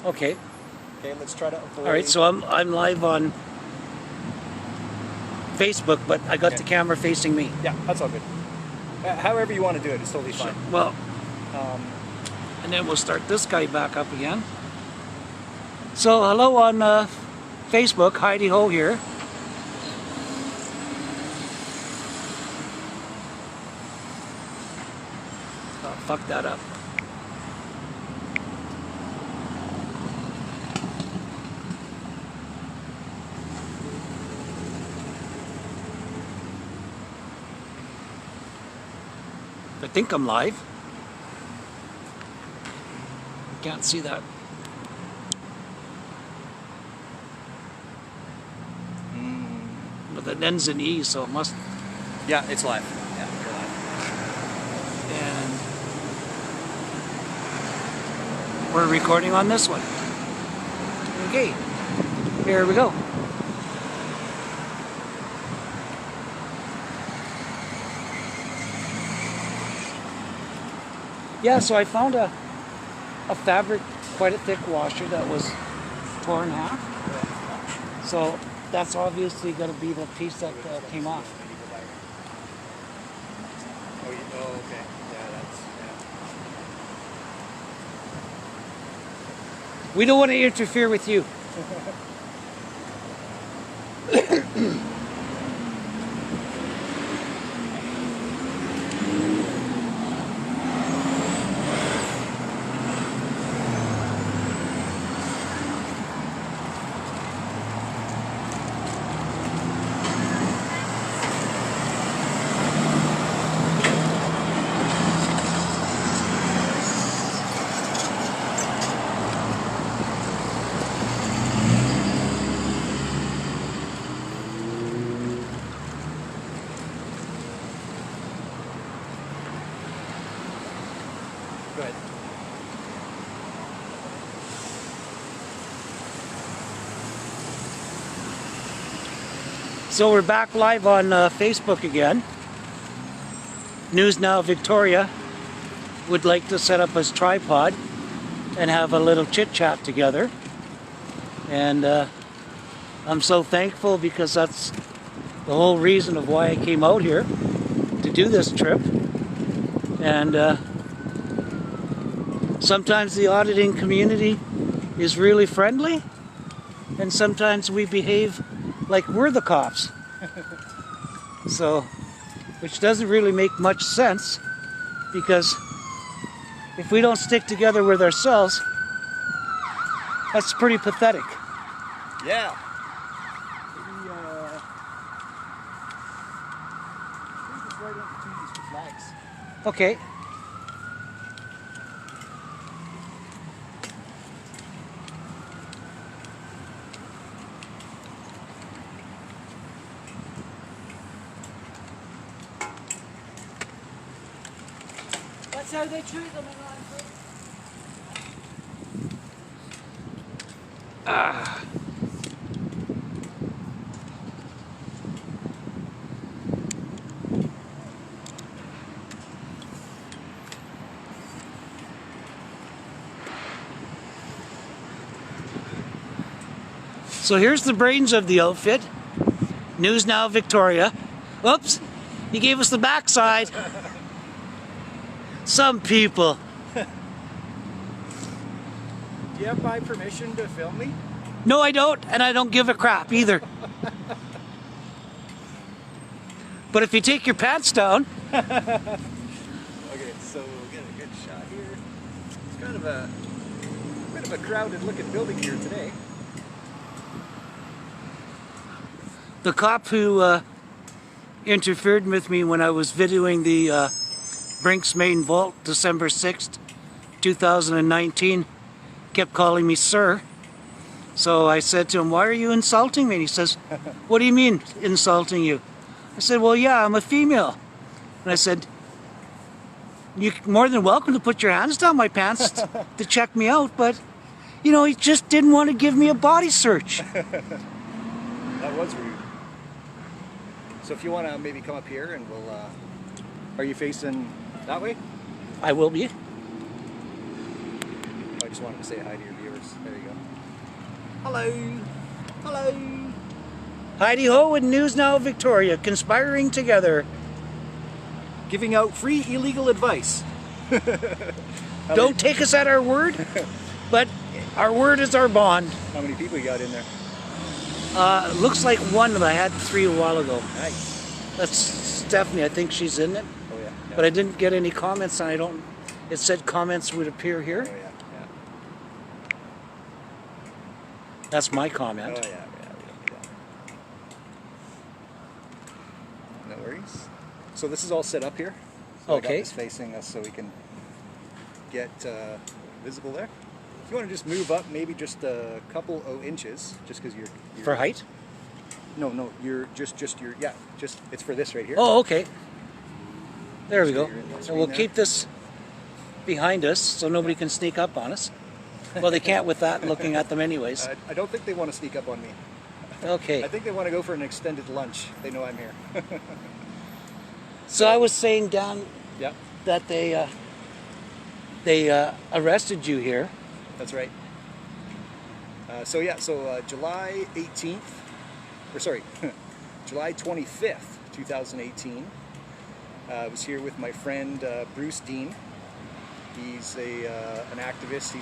Okay. Okay, let's try to avoid... All right, so I'm live on Facebook, but I got the camera facing me. Yeah, that's all good. However you want to do it, it's totally fine. Well, and then we'll start this guy back up again. So hello on Facebook, Heidi Ho here. Oh, fuck that up. I think I'm live. Can't see that. But it ends in E, so it must. Yeah, it's live. Yeah, you're And we're recording on this one. Okay, here we go. Yeah, so I found a fabric, quite a thick washer that was torn in half. So that's obviously going to be the piece that came off. Oh, okay. Yeah, that's... We don't want to interfere with you. Good. So we're back live on Facebook again. News Now Victoria would like to set up a tripod and have a little chit chat together. And I'm so thankful because that's the whole reason of why I came out here to do this trip. And sometimes the auditing community is really friendly, and sometimes we behave like we're the cops. So, which doesn't really make much sense, because if we don't stick together with ourselves, that's pretty pathetic. Yeah. Maybe just right in between these two flags. Okay. That's how they treat them in Vancouver. So here's the brains of the outfit. News Now Victoria. Oops, he gave us the backside. Some people. Do you have my permission to film me? No, I don't, and I don't give a crap either. But if you take your pants down. Okay, so we'll get a good shot here. It's kind of a bit of a crowded looking building here today. The cop who interfered with me when I was videoing the Brinks Main Vault, December 6th, 2019, kept calling me sir. So I said to him, "Why are you insulting me?" And he says, "What do you mean, insulting you?" I said, "Well, yeah, I'm a female." And I said, "You're more than welcome to put your hands down my pants to check me out, but, you know, he just didn't want to give me a body search." That was rude. So if you want to maybe come up here and we'll... are you facing that way? I will be. I just wanted to say hi to your viewers. course. There you go. Hello. Hello. Heidi Ho and News Now Victoria conspiring together. Giving out free illegal advice. Don't take us at our word, but our word is our bond. How many people you got in there? Looks like one, but I had 3 a while ago. Nice. That's Stephanie. I think she's in it. Oh yeah. But I didn't get any comments, and I don't. It said comments would appear here. Oh yeah. That's my Oh comment. yeah. No worries. So this is all set up here. So I got Okay. this facing us so we can get visible there. If you want to just move up, maybe just a couple of inches, just because you're For height? No, you're just it's for this right here. Oh, okay. There we So go. you're in that So we'll screen keep this behind us so nobody can sneak up on us. Well, they can't with that looking at them anyways. I don't think they want to sneak up on me. Okay. I think they want to go for an extended lunch. They know I'm here. So I was saying, Dan, Yeah, that they arrested you here. that's right. So July 18th, or sorry, July 25th, 2018. I was here with my friend Bruce Dean. He's an activist.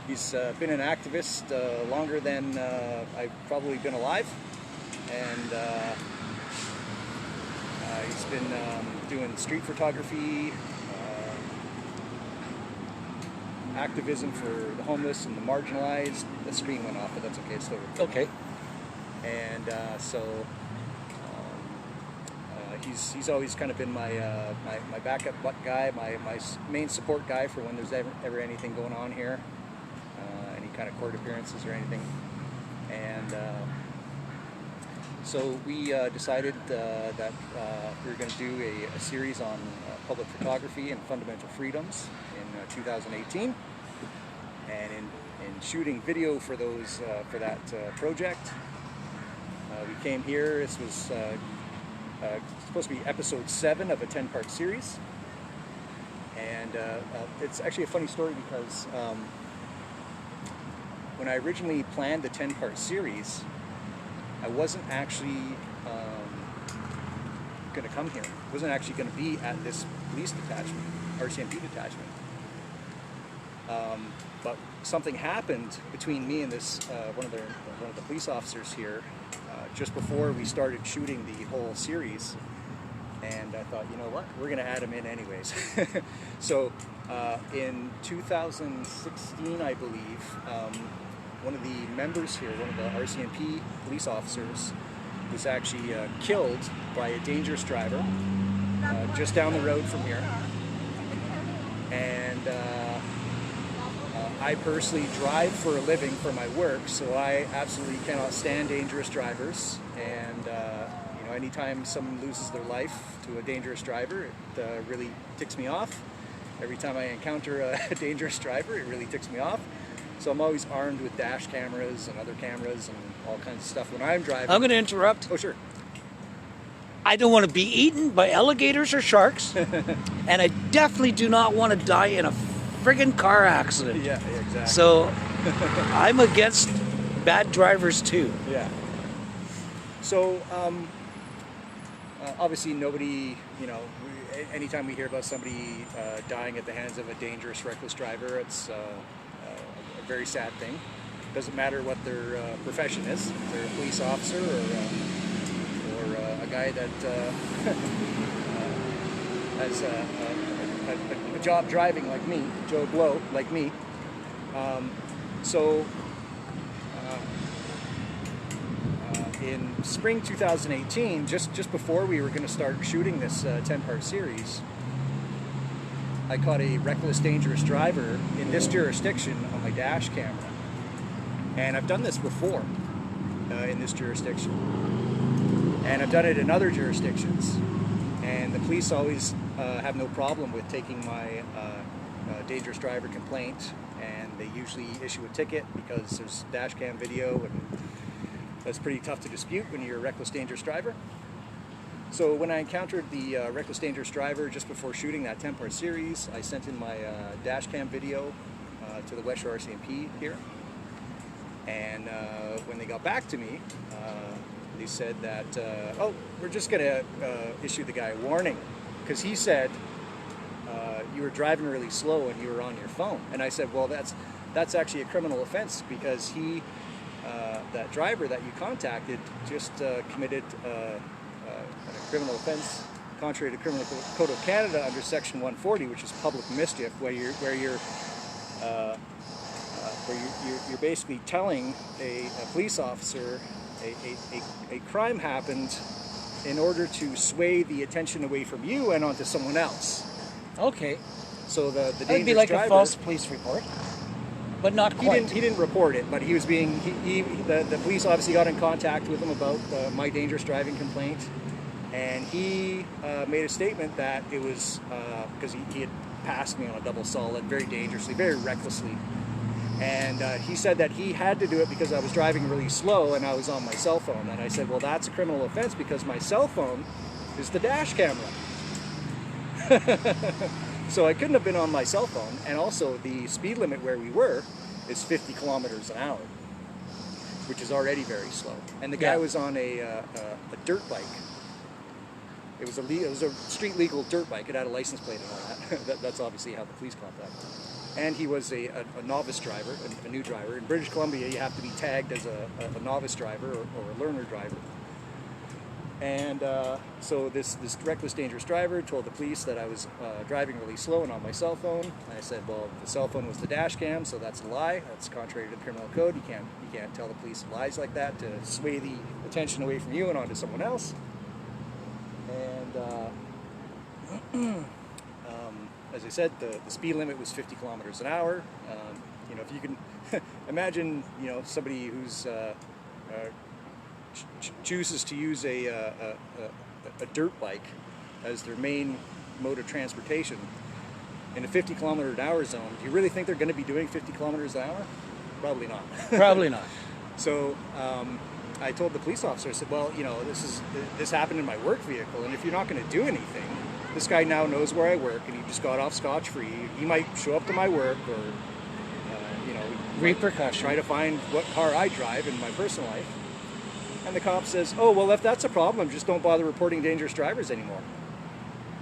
He's been an activist longer than I've probably been alive, and he's been doing street photography, activism for the homeless and the marginalized. The screen went off, but that's okay. It's still recording. Okay. And he's always kind of been my backup butt guy, my main support guy for when there's ever anything going on here, any kind of court appearances or anything. And so we decided that we were going to do a series on public photography and fundamental freedoms in 2018. And in shooting video for those for that project, we came here. This was supposed to be episode 7 of a 10-part series, and it's actually a funny story because when I originally planned the 10-part series, I wasn't actually going to come here. I wasn't actually going to be at this police detachment, RCMP detachment. But something happened between me and this one of the police officers here just before we started shooting the whole series, and I thought, you know what, we're going to add him in anyways. So in 2016, I believe, one of the members here, one of the RCMP police officers, was actually killed by a dangerous driver just down the road from here. And I personally drive for a living for my work, so I absolutely cannot stand dangerous drivers. And you know, anytime someone loses their life to a dangerous driver, it really ticks me off. Every time I encounter a dangerous driver, it really ticks me off. So I'm always armed with dash cameras and other cameras and all kinds of stuff when I'm driving. I'm going to interrupt. Oh, sure. I don't want to be eaten by alligators or sharks, and I definitely do not want to die in a friggin' car accident. Yeah, exactly. So I'm against bad drivers too. Yeah. So obviously nobody, you know, anytime we hear about somebody dying at the hands of a dangerous, reckless driver, it's a very sad thing. Doesn't matter what their profession is. If they're a police officer or a guy that has a job driving like me, Joe Blow like me. In spring 2018, just before we were going to start shooting this 10-part series, I caught a reckless, dangerous driver in this jurisdiction on my dash camera. And I've done this before in this jurisdiction. And I've done it in other jurisdictions. And the police always have no problem with taking my dangerous driver complaint, and they usually issue a ticket because there's dash cam video, and that's pretty tough to dispute when you're a reckless, dangerous driver. So when I encountered the reckless, dangerous driver just before shooting that 10-part series, I sent in my dash cam video to the West Shore RCMP here. And when they got back to me, they said that, oh, we're just going to issue the guy a warning, because he said you were driving really slow and you were on your phone. And I said, well, that's actually a criminal offense, because that driver that you contacted just committed a criminal offense contrary to Criminal Code of Canada under Section 140, which is public mischief, where you're basically telling a police officer a crime happened in order to sway the attention away from you and onto someone else. Okay. So the That would be like driver, a false police report, but not quite. He didn't report it, but he was being the police obviously got in contact with him about my dangerous driving complaint, and he made a statement that it was because he had passed me on a double solid very dangerously, very recklessly. And he said that he had to do it because I was driving really slow and I was on my cell phone. And I said, well, that's a criminal offense because my cell phone is the dash camera. So I couldn't have been on my cell phone. And also the speed limit where we were is 50 kilometers an hour, which is already very slow. And the guy was on a dirt bike. It was a street legal dirt bike. It had a license plate and all that. That's obviously how the police caught that. And he was a novice driver, a new driver. In British Columbia, you have to be tagged as a novice driver or a learner driver. And so this reckless, dangerous driver told the police that I was driving really slow and on my cell phone. And I said, well, the cell phone was the dash cam, so that's a lie. That's contrary to the criminal code. You can't tell the police lies like that to sway the attention away from you and onto someone else. And as I said, the speed limit was 50 kilometers an hour. You know, if you can imagine, you know, somebody who's chooses to use a dirt bike as their main mode of transportation in a 50 kilometer an hour zone, do you really think they're going to be doing 50 kilometers an hour? Probably not. Probably not. So I told the police officer, I said, well, you know, this happened in my work vehicle, and if you're not going to do anything, this guy now knows where I work, and he just got off scotch-free. He might show up to my work, or you know, repercussion. Try to find what car I drive in my personal life. And the cop says, "Oh, well, if that's a problem, just don't bother reporting dangerous drivers anymore."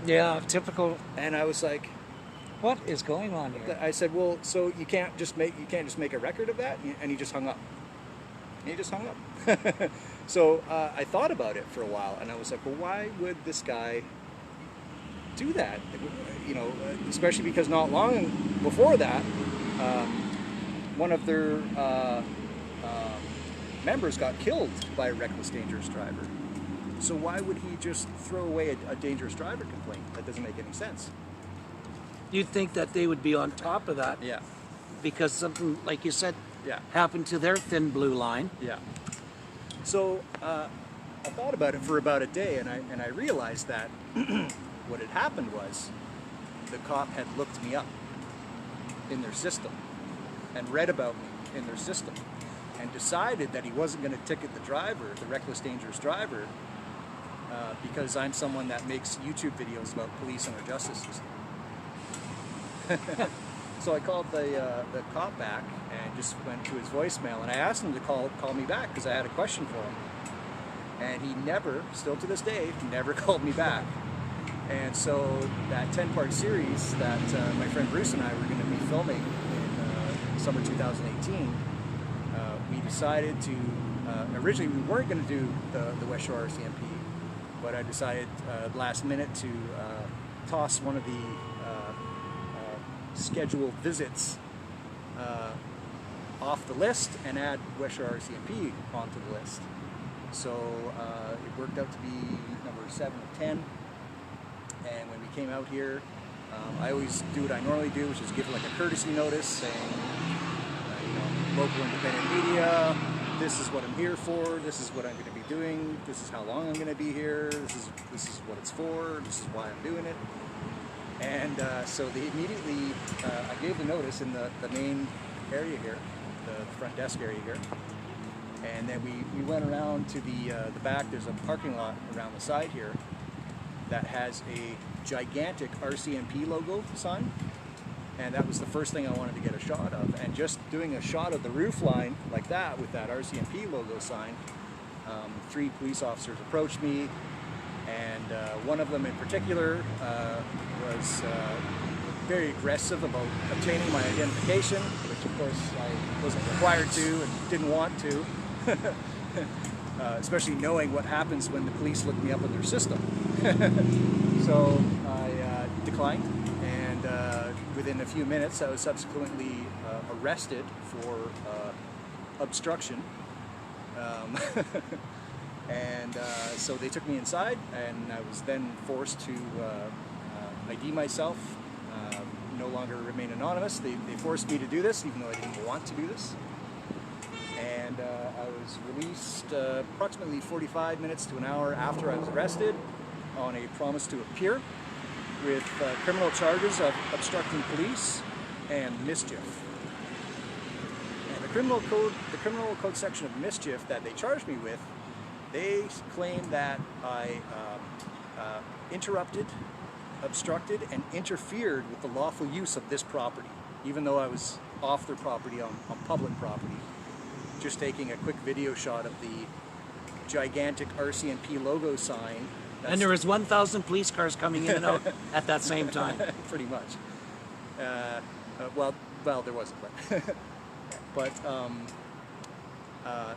Yeah, typical. And I was like, "What is going on here?" I said, "Well, so you can't just make a record of that?" And he just hung up. So I thought about it for a while, and I was like, "Well, why would this guy do that?" You know, especially because not long before that, one of their members got killed by a reckless, dangerous driver. So why would he just throw away a dangerous driver complaint? That doesn't make any sense. You'd think that they would be on top of that. Yeah. Because something, like you said, Yeah. happened to their thin blue line. Yeah. So I thought about it for about a day, and I realized that what had happened was the cop had looked me up in their system and read about me in their system and decided that he wasn't going to ticket the driver, the reckless, dangerous driver, because I'm someone that makes YouTube videos about police and our justice system. So I called the cop back and just went to his voicemail, and I asked him to call me back because I had a question for him. And he never, still to this day, never called me back. And so that 10-part series that my friend Bruce and I were going to be filming in summer 2018, we decided to, originally we weren't going to do the West Shore RCMP, but I decided last minute to toss one of the scheduled visits off the list and add West Shore RCMP onto the list. So it worked out to be number 7 of 10. And when we came out here, I always do what I normally do, which is give like a courtesy notice saying, you know, local independent media, this is what I'm here for, this is what I'm going to be doing, this is how long I'm going to be here, this is what it's for, this is why I'm doing it. And so they immediately, I gave the notice in the main area here, the front desk area here. And then we went around to the back. There's a parking lot around the side here that has a gigantic RCMP logo sign. And that was the first thing I wanted to get a shot of. And just doing a shot of the roof line like that with that RCMP logo sign, 3 police officers approached me, and one of them in particular was very aggressive about obtaining my identification, which of course I wasn't required to and didn't want to, especially knowing what happens when the police look me up in their system. So I declined, and within a few minutes I was subsequently arrested for obstruction. And so they took me inside, and I was then forced to ID myself, no longer remain anonymous. They forced me to do this, even though I didn't want to do this. And I was released approximately 45 minutes to an hour after I was arrested on a promise to appear with criminal charges of obstructing police and mischief. And the criminal code section of mischief that they charged me with, they claim that I interrupted, obstructed, and interfered with the lawful use of this property, even though I was off their property on public property. Just taking a quick video shot of the gigantic RCMP logo sign. And there was 1,000 police cars coming in and out at that same time. Pretty much. Well, there wasn't, but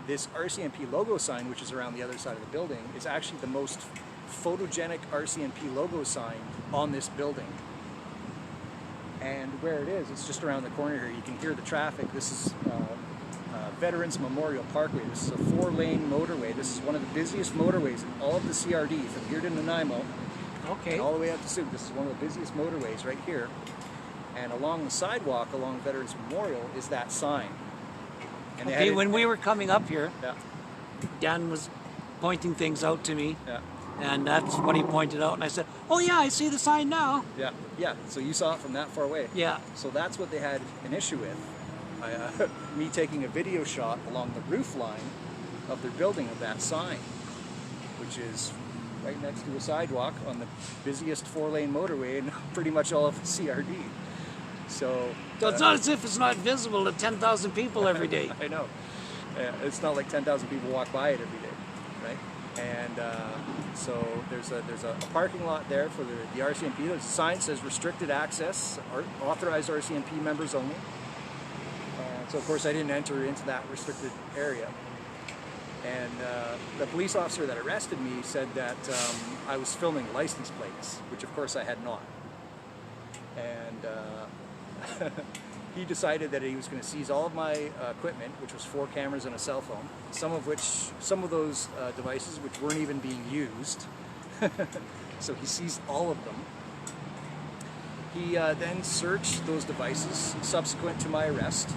this RCMP logo sign, which is around the other side of the building, is actually the most photogenic RCMP logo sign on this building. And where it is, it's just around the corner here. You can hear the traffic. This is Veterans Memorial Parkway. This is a 4-lane motorway. This is one of the busiest motorways in all of the CRD, from here to Nanaimo, Okay. all the way out to Sioux. This is one of the busiest motorways right here. And along the sidewalk, along Veterans Memorial, is that sign. And Okay, when we were coming up here, yeah, Dan was pointing things out to me, yeah, and that's what he pointed out, and I said, oh yeah, I see the sign now. yeah. So you saw it from that far away. Yeah. So that's what they had an issue with. Me taking a video shot along the roof line of their building of that sign, which is right next to a sidewalk on the busiest 4-lane motorway in pretty much all of the CRD. So it's not as if it's not visible to 10,000 people every day. I know. It's not like 10,000 people walk by it every day, right? And so there's a parking lot there for the RCMP. There's a sign that says restricted access, authorized RCMP members only. So of course I didn't enter into that restricted area. And the police officer that arrested me said that I was filming license plates, which of course I had not. And he decided that he was going to seize all of my equipment, which was 4 cameras and a cell phone, some of those devices which weren't even being used. So he seized all of them. He then searched those devices subsequent to my arrest.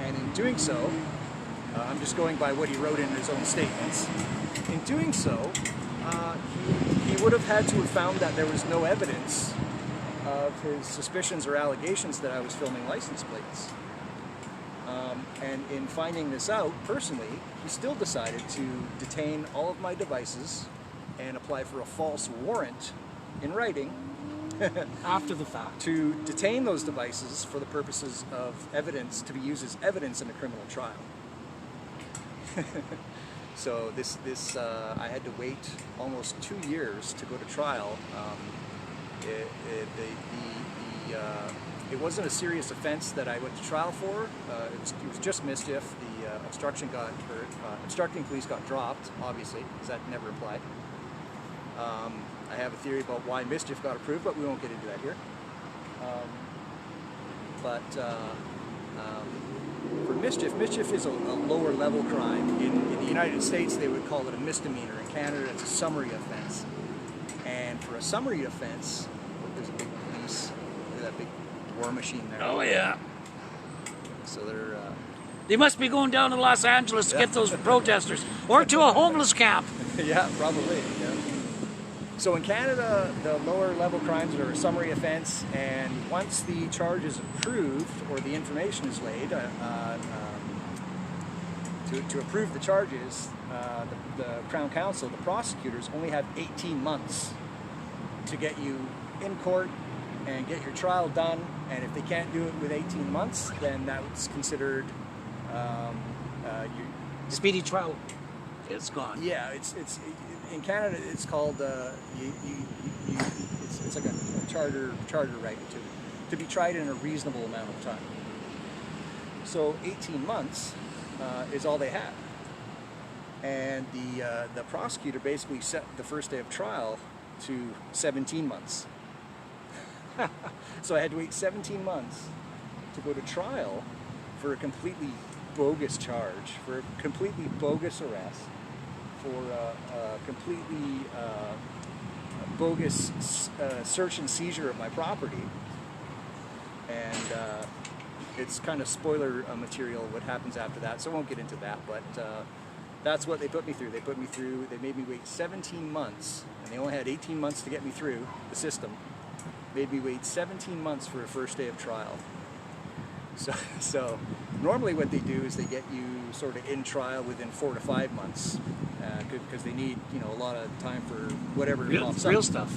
And in doing so, I'm just going by what he wrote in his own statements. In doing so, he would have had to have found that there was no evidence of his suspicions or allegations that I was filming license plates. And in finding this out, personally, he still decided to detain all of my devices and apply for a false warrant in writing After the fact. to detain those devices for the purposes of evidence, to be used as evidence in a criminal trial. So I had to wait almost 2 years to go to trial. It wasn't a serious offense that I went to trial for. It was just mischief. The obstructing police got dropped, obviously, because that never applied. I have a theory about why mischief got approved, but we won't get into that here. For mischief is a lower level crime. In the United States, they would call it a misdemeanor. In Canada, it's a summary offense. And for a summary offense, there's a big police. Look at that big war machine there. Oh yeah. So They must be going down to Los Angeles to get those protesters, or to a homeless camp. yeah, probably. Yeah. So in Canada, the lower level crimes are a summary offense, and once the charge is approved or the information is laid, to approve the charges, the Crown Counsel, the prosecutors, only have 18 months to get you in court and get your trial done. And if they can't do it with 18 months, then that's considered Speedy trial. It's gone. yeah. It's in Canada. It's called it's like a charter right to be tried in a reasonable amount of time. So 18 months is all they had, and the prosecutor basically set the first day of trial to 17 months. So I had to wait 17 months to go to trial for a completely bogus charge, for a completely bogus arrest, for a completely bogus search and seizure of my property. And it's kind of spoiler material what happens after that, so I won't get into that, but that's what they put me through. They made me wait 17 months, and they only had 18 months to get me through the system. Made me wait 17 months for a first day of trial. So normally what they do is they get you sort of in trial within 4 to 5 months, because they need, you know, a lot of time for whatever pops up. Real stuff.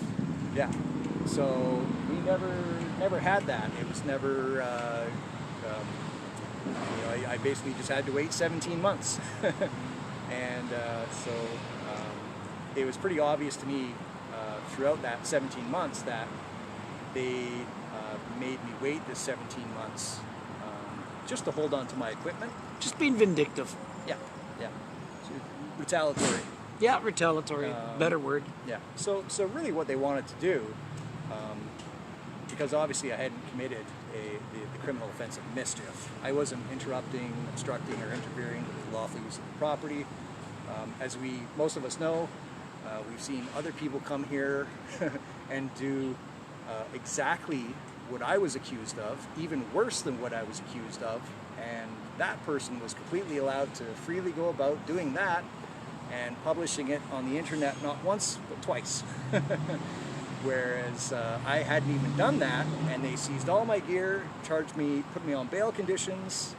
Yeah. So we never had that. It was never, I basically just had to wait 17 months. And so it was pretty obvious to me throughout that 17 months that they made me wait this 17 months just to hold on to my equipment. Just being vindictive. Yeah. Retaliatory. Yeah, retaliatory. Better word. Yeah. So really what they wanted to do, because obviously I hadn't committed the criminal offense of mischief. I wasn't interrupting, obstructing, or interfering with the lawful use of the property. As most of us know, we've seen other people come here and do exactly what I was accused of, even worse than what I was accused of, and that person was completely allowed to freely go about doing that and publishing it on the internet not once but twice. Whereas I hadn't even done that, and they seized all my gear, put me on bail conditions,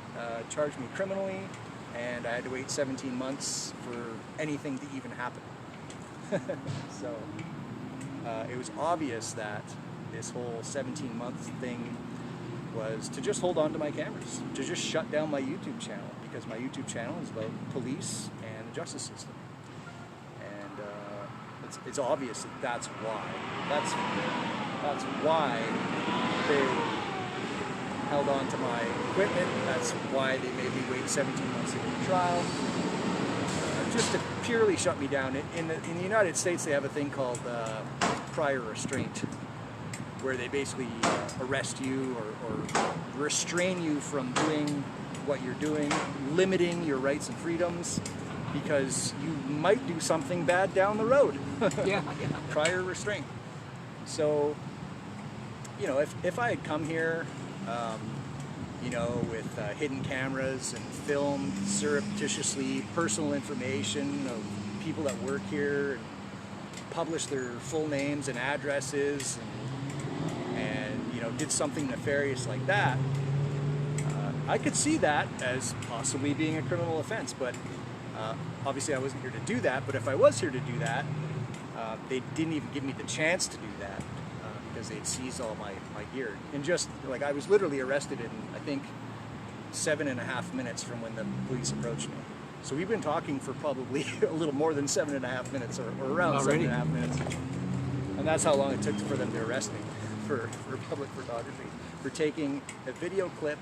charged me criminally, and I had to wait 17 months for anything to even happen. So it was obvious that this whole 17-month thing was to just hold on to my cameras, to just shut down my YouTube channel, because my YouTube channel is about police and the justice system. And it's obvious that that's why. That's why they held on to my equipment. That's why they made me wait 17 months to get a trial. Just to purely shut me down. In the United States, they have a thing called prior restraint, where they basically arrest you or restrain you from doing what you're doing, limiting your rights and freedoms, because you might do something bad down the road. Yeah. Prior restraint. So, if I had come here, with hidden cameras and filmed surreptitiously personal information of people that work here, and published their full names and addresses, and did something nefarious like that, I could see that as possibly being a criminal offense. But obviously I wasn't here to do that. But if I was here to do that, they didn't even give me the chance to do that, because they'd seized all my gear. And just like, I was literally arrested in, I think, 7.5 minutes from when the police approached me. So we've been talking for probably a little more than 7.5 minutes, or around Already? 7.5 minutes. And that's how long it took for them to arrest me for public photography, for taking a video clip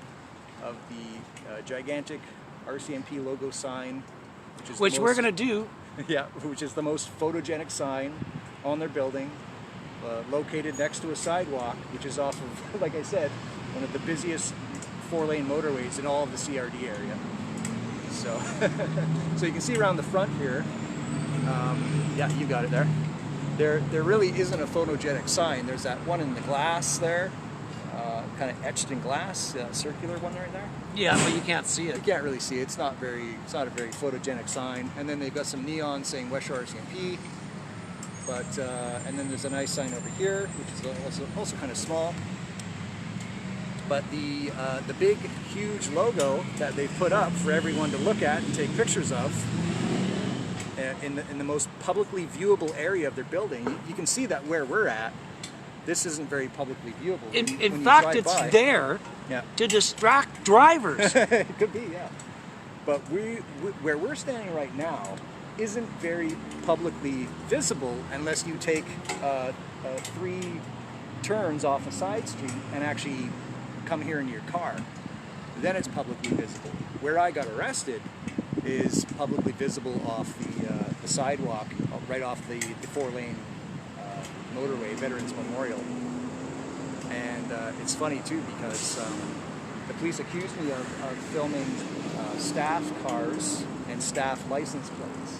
of the gigantic RCMP logo sign, Which we're going to do. Yeah, which is the most photogenic sign on their building, located next to a sidewalk, which is off of, like I said, one of the busiest 4-lane motorways in all of the CRD area. So, so you can see around the front here, yeah, you got it there. There really isn't a photogenic sign. There's that one in the glass there, kind of etched in glass, circular one right there. Yeah, but you can't see You it. can't really see it. It's not a very photogenic sign. And then they've got some neon saying West Shore RCMP. But and then there's a nice sign over here, which is also kind of small. But the big, huge logo that they've put up for everyone to look at and take pictures of, in the most publicly viewable area of their building, you can see that where we're at this isn't very publicly viewable. In fact, it's there Yeah. to distract drivers. It could be, yeah. But where we're standing right now isn't very publicly visible unless you take 3 turns off a side street and actually come here in your car. Then it's publicly visible. Where I got arrested is publicly visible off the sidewalk, right off the 4-lane motorway, Veterans Memorial. And it's funny too because the police accused me of filming staff cars and staff license plates.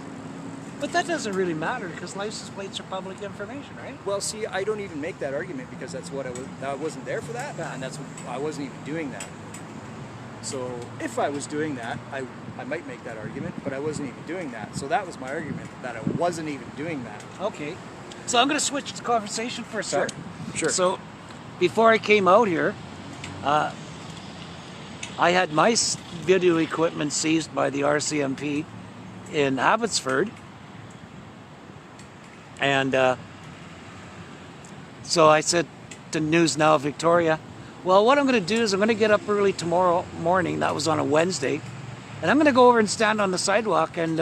But that doesn't really matter because license plates are public information, right? Well, see, I don't even make that argument because that's what I wasn't there for that, and I wasn't even doing that. So if I was doing that, I might make that argument, but I wasn't even doing that. So that was my argument, that I wasn't even doing that. Okay. So I'm going to switch the conversation for a sec. Sure. So before I came out here, I had my video equipment seized by the RCMP in Abbotsford. And so I said to News Now Victoria, well, what I'm going to do is I'm going to get up early tomorrow morning, that was on a Wednesday, and I'm going to go over and stand on the sidewalk and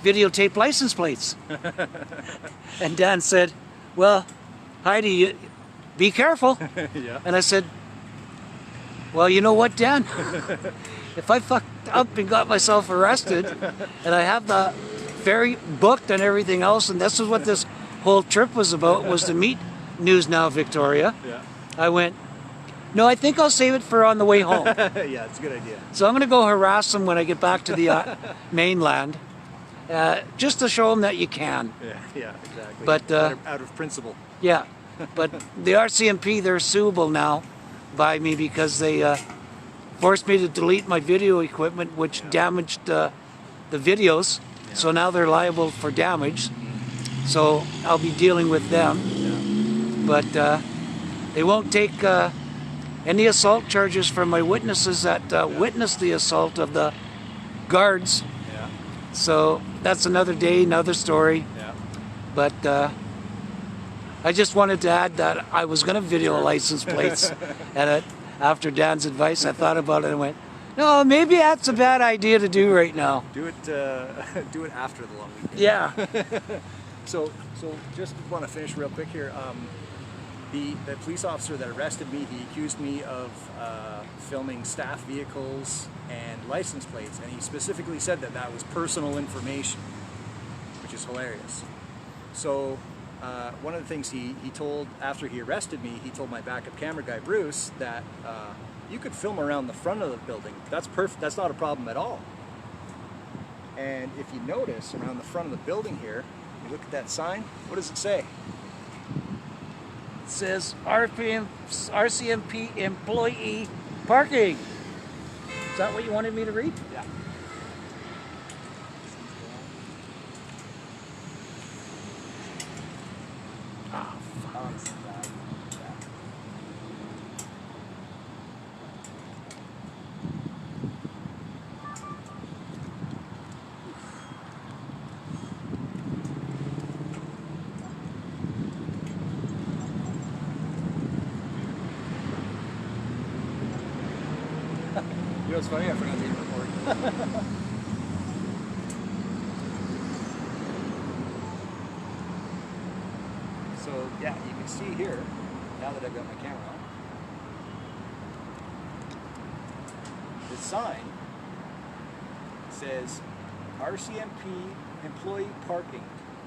videotape license plates. And Dan said, well, Heidi, be careful. Yeah. And I said, well, you know what, Dan? If I fucked up and got myself arrested, and I have the ferry booked and everything else, and this is what this whole trip was about, was to meet News Now Victoria. Yeah. I went, no, I think I'll save it for on the way home. Yeah, it's a good idea. So I'm going to go harass them when I get back to the mainland, just to show them that you can. Yeah, exactly. But out of principle. yeah, but the RCMP, they're suable now by me because they forced me to delete my video equipment, which damaged the videos. Yeah. So now they're liable for damage. So I'll be dealing with them. Yeah. But they won't take any assault charges from my witnesses that witnessed the assault of the guards. Yeah. So that's another day, another story. Yeah. But I just wanted to add that I was going to video license plates, and after Dan's advice, I thought about it and went, no, maybe that's a bad idea to do right now. Do it. Do it after the long weekend. Yeah. So just want to finish real quick here. The police officer that arrested me, he accused me of filming staff vehicles and license plates, and he specifically said that that was personal information, which is hilarious. So one of the things he told, after he arrested me, he told my backup camera guy, Bruce, that you could film around the front of the building. That's perfect. That's not a problem at all. And if you notice, around the front of the building here, you look at that sign, what does it say? It says RCMP employee parking. Is that what you wanted me to read? Yeah. Oh, fuck. You know what's funny? I forgot to hit record. So yeah, you can see here, now that I've got my camera on, the sign says RCMP employee parking,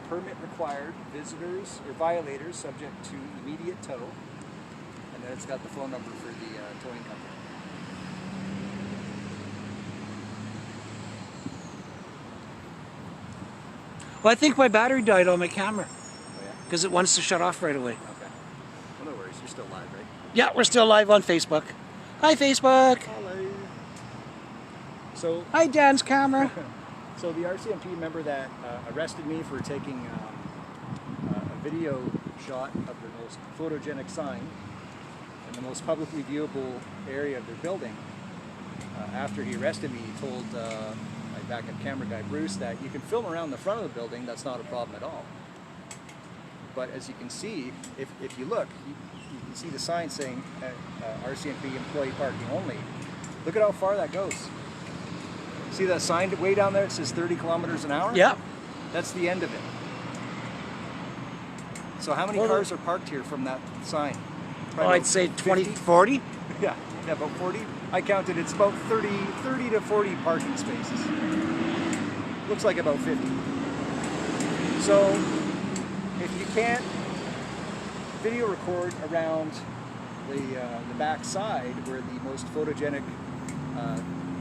permit required, visitors or violators subject to immediate tow, and then it's got the phone number for the towing company. Well, I think my battery died on my camera Oh yeah? because it wants to shut off right away. Okay. Well, no worries, you're still live, right? Yeah, we're still live on Facebook. Hi, Facebook. Hello. So, Hi, Dan's camera. so the RCMP member that arrested me for taking a video shot of the most photogenic sign in the most publicly viewable area of their building, after he arrested me, he told my backup camera guy Bruce that you can film around the front of the building, that's not a problem at all. but as you can see, if you look, you can see the sign saying RCMP employee parking only. Look at how far that goes. See that sign way down there? It says 30 kilometers an hour? Yeah. That's the end of it. So how many cars are parked here from that sign? Well, I'd say 20, 40. Yeah, about 40. I counted, it's about 30 to 40 parking spaces. Looks like about 50. So if you can't video record around the back side where the most photogenic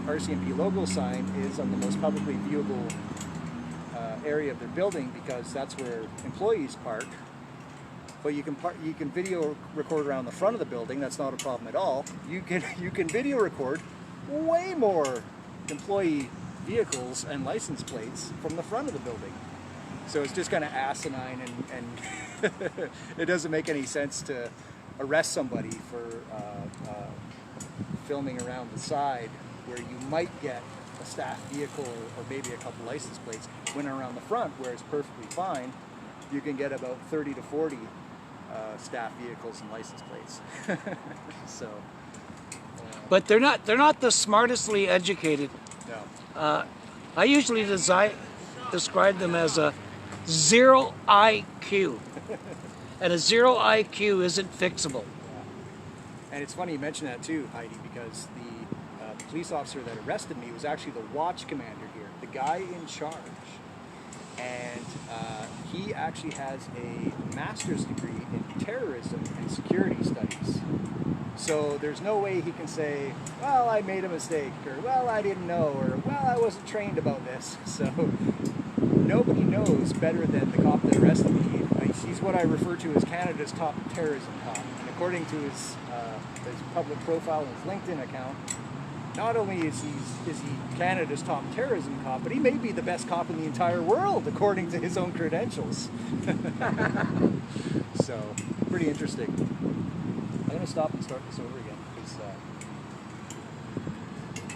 RCMP logo sign is on the most publicly viewable area of their building, because that's where employees park, but you can video record around the front of the building. That's not a problem at all. You can video record way more employee vehicles and license plates from the front of the building. So it's just kind of asinine, and it doesn't make any sense to arrest somebody for filming around the side where you might get a staff vehicle or maybe a couple license plates, when around the front, where it's perfectly fine, you can get about 30 to 40 staff vehicles and license plates. So, but they're not the smartestly educated. no. I usually describe them as a 0 IQ, and a 0 IQ isn't fixable. Yeah. And it's funny you mention that too, Heidi, because the police officer that arrested me was actually the watch commander here, the guy in charge. And he actually has a master's degree in terrorism and security studies. So there's no way he can say, well, I made a mistake, or well, I didn't know, or well, I wasn't trained about this. So nobody knows better than the cop that arrested me. He's what I refer to as Canada's top terrorism cop. And according to his public profile and his LinkedIn account, not only is he Canada's top terrorism cop, but he may be the best cop in the entire world, according to his own credentials. So, pretty interesting. I'm going to stop and start this over again, because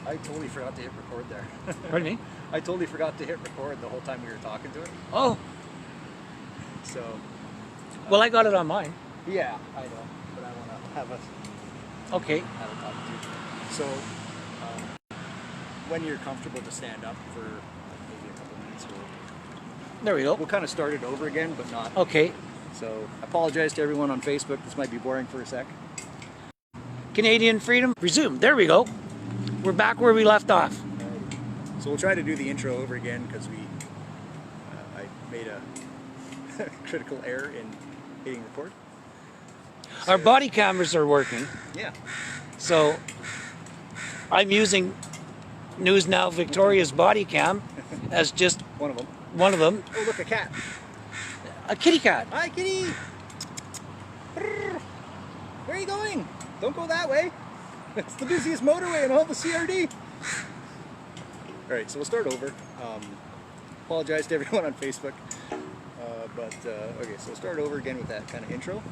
I totally forgot to hit record there. Pardon me? I totally forgot to hit record the whole time we were talking to it. Oh. So. Well, I got it on mine. Yeah, I know, but I want to have a Okay. talk to you. So. When you're comfortable to stand up for maybe a couple minutes, There we go. we'll kind of start it over again, but not. Okay. So I apologize to everyone on Facebook. This might be boring for a sec. Canadian freedom resumed. There we go. We're back where we left off. So we'll try to do the intro over again, because I made a critical error in hitting record. Our body cameras are working, Yeah. so I'm using News Now Victoria's body cam as just One of them. one of them. Oh, look, a cat. A kitty cat. Hi, kitty. Brrr. Where are you going? Don't go that way. It's the busiest motorway in all the CRD. All right, so we'll start over. Apologize to everyone on Facebook. Okay, so we'll start over again with that kind of intro.